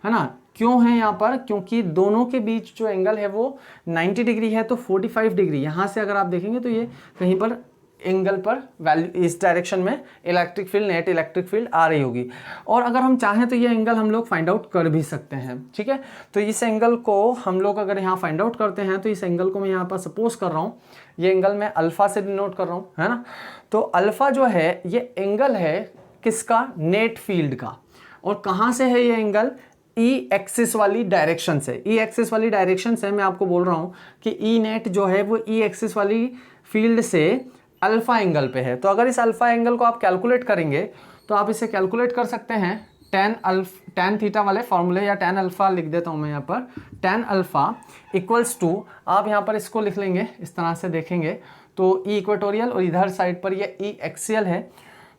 है ना। क्यों है यहाँ पर, क्योंकि दोनों के बीच जो एंगल है वो 90 डिग्री है, तो 45 डिग्री यहाँ से अगर आप देखेंगे तो ये कहीं पर एंगल पर वैल्यू इस डायरेक्शन में electric field, net electric field आ रही होगी। और अगर हम चाहें तो ये एंगल हम लोग फाइंड आउट कर भी सकते हैं। ठीक है, तो इस एंगल को हम लोग अगर यहाँ फाइंड आउट करते हैं, तो इस एंगल को मैं यहाँ पर सपोज कर रहा हूँ, ये एंगल मैं अल्फा से डिनोट कर रहा हूँ, है ना। तो अल्फा जो है ये एंगल है किसका, नेट फील्ड का। और कहाँ से है ये एंगल, ई एक्सिस वाली डायरेक्शन से। ई एक्सिस वाली डायरेक्शन से मैं आपको बोल रहा हूँ कि ई नेट जो है वो ई एक्सिस वाली फील्ड से अल्फा एंगल पे है। तो अगर इस अल्फा एंगल को आप कैलकुलेट करेंगे तो आप इसे कैलकुलेट कर सकते हैं tan थीटा वाले फॉर्मूले, या tan अल्फा लिख देता हूँ मैं यहाँ पर, tan अल्फा इक्वल्स टू, आप यहाँ पर इसको लिख लेंगे इस तरह से, देखेंगे तो ई इक्वेटोरियल और इधर साइड पर ये ई एक्सियल है।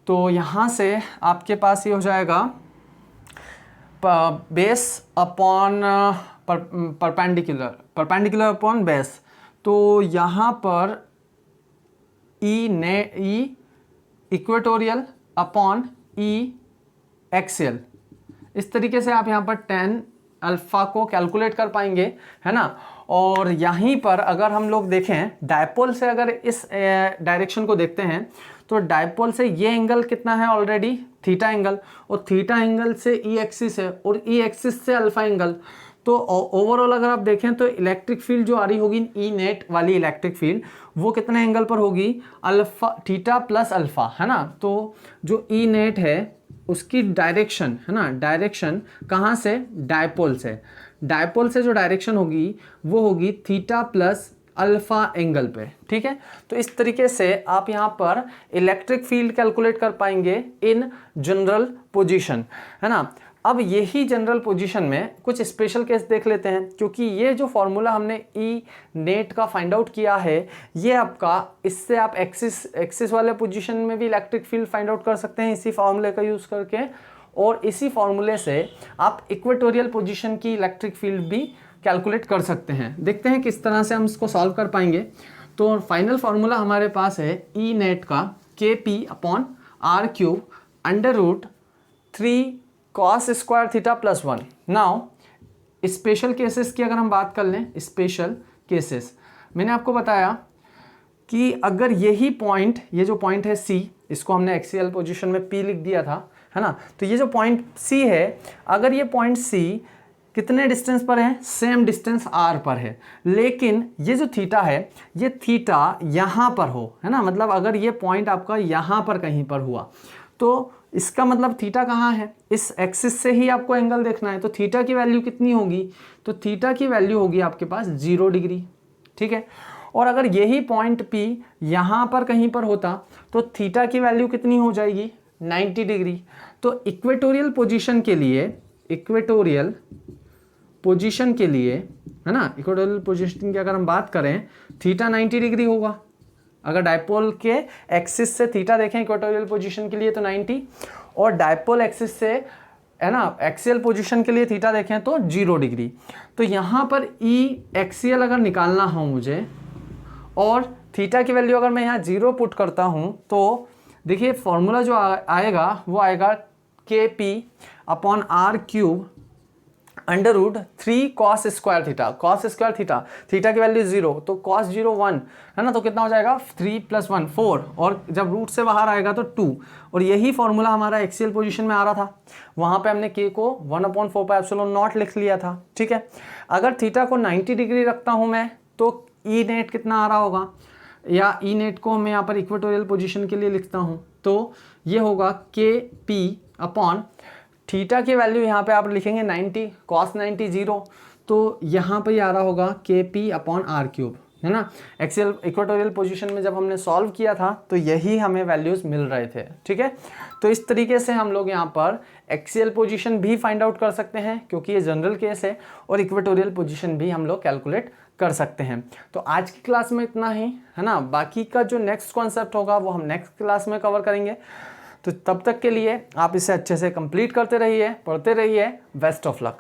तो यहाँ से आपके पास ये हो जाएगा base upon perpendicular upon base. तो यहाँ पर ई इक्वेटोरियल अपॉन ई एक्सियल, इस तरीके से आप यहाँ पर tan अल्फा को कैलकुलेट कर पाएंगे, है ना। और यहीं पर अगर हम लोग देखें डायपोल से, अगर इस डायरेक्शन को देखते हैं तो डायपोल से ये एंगल कितना है ऑलरेडी, थीटा एंगल, और थीटा एंगल से ई एक्सिस है और ई एक्सिस से अल्फा एंगल। तो ओवरऑल अगर आप देखें तो इलेक्ट्रिक फील्ड जो आ रही होगी ई नेट वाली इलेक्ट्रिक फील्ड, वो कितने एंगल पर होगी, अल्फा, थीटा प्लस अल्फा, है ना। तो जो ई नेट है उसकी डायरेक्शन, है ना, डायरेक्शन कहाँ से, डायपोल से। डायपोल से जो डायरेक्शन होगी वो होगी थीटा प्लस अल्फा एंगल पे। ठीक है, तो इस तरीके से आप यहाँ पर इलेक्ट्रिक फील्ड कैलकुलेट कर पाएंगे इन जनरल पोजीशन, है ना। अब यही जनरल पोजीशन में कुछ स्पेशल केस देख लेते हैं, क्योंकि ये जो फॉर्मूला हमने ई नेट का फाइंड आउट किया है, ये आपका, इससे आप एक्सिस वाले पोजीशन में भी इलेक्ट्रिक फील्ड फाइंड आउट कर सकते हैं इसी फॉर्मूले का यूज़ करके, और इसी फॉर्मूले से आप इक्वेटोरियल पोजीशन की इलेक्ट्रिक फील्ड भी कैलकुलेट कर सकते हैं। देखते हैं किस तरह से हम इसको सॉल्व कर पाएंगे। तो फाइनल फार्मूला हमारे पास है ई नेट का K P upon R cube under root 3 cos square theta plus 1। Now special cases की अगर हम बात कर लें, स्पेशल केसेस मैंने आपको बताया कि अगर यही पॉइंट, ये जो पॉइंट है सी, इसको हमने एक्सियल पोजीशन में पी लिख दिया था, है ना। तो ये जो पॉइंट सी है, अगर ये पॉइंट सी कितने डिस्टेंस पर है, सेम डिस्टेंस आर पर है, लेकिन ये जो थीटा है ये थीटा यहाँ पर हो, है ना, मतलब अगर ये पॉइंट आपका यहाँ पर कहीं पर हुआ तो इसका मतलब थीटा कहाँ है, इस एक्सिस से ही आपको एंगल देखना है। तो थीटा की वैल्यू कितनी होगी, तो थीटा की वैल्यू होगी आपके पास 0 डिग्री, ठीक है। और अगर यही पॉइंट P यहाँ पर कहीं पर होता तो थीटा की वैल्यू कितनी हो जाएगी, 90 डिग्री। तो इक्वेटोरियल पोजीशन के लिए, इक्वेटोरियल पोजीशन के लिए, है ना, इक्वेटोरियल पोजीशन की अगर हम बात करें थीटा 90 डिग्री होगा। अगर डायपोल के एक्सिस से थीटा देखें इक्वेटोरियल पोजीशन के लिए तो 90, और डायपोल एक्सिस से, है ना, एक्सियल पोजीशन के लिए थीटा देखें तो 0 डिग्री। तो यहाँ पर ई एक्सियल अगर निकालना हो मुझे और थीटा की वैल्यू अगर मैं यहाँ 0 पुट करता हूँ तो देखिए फॉर्मूला जो आएगा वो आएगा KP/r³ √3 cos square theta. cos square theta, theta की वैल्यू 0 तो cos 0 1, है ना, तो कितना हो जाएगा 3 + 1 4, और जब रूट से बाहर आएगा तो 2। और यही फॉर्मूला हमारा एक्सियल पोजीशन में आ रहा था, वहाँ पे हमने k को 1/4πε0 लिख लिया था, ठीक है। अगर थीटा को 90 डिग्री रखता हूँ मैं तो ई नेट कितना आ रहा होगा, या ई नेट को मैं यहाँ पर इक्वेटोरियल पोजीशन के लिए लिखता हूँ तो ये होगा KP/ थीटा की वैल्यू यहाँ पे आप लिखेंगे 90, cos 90 0, तो यहाँ पे आ रहा होगा KP/r³, है ना। एक्सियल इक्वेटोरियल पोजीशन में जब हमने सॉल्व किया था तो यही हमें वैल्यूज़ मिल रहे थे, ठीक है। तो इस तरीके से हम लोग यहाँ पर एक्सियल पोजीशन भी फाइंड आउट कर सकते हैं क्योंकि ये जनरल केस है, और इक्वेटोरियल पोजीशन भी हम लोग कैलकुलेट कर सकते हैं। तो आज की क्लास में इतना ही, है ना। बाकी का जो नेक्स्ट कॉन्सेप्ट होगा वो हम नेक्स्ट क्लास में कवर करेंगे। तो तब तक के लिए आप इसे अच्छे से कंप्लीट करते रहिए, पढ़ते रहिए। Best of luck.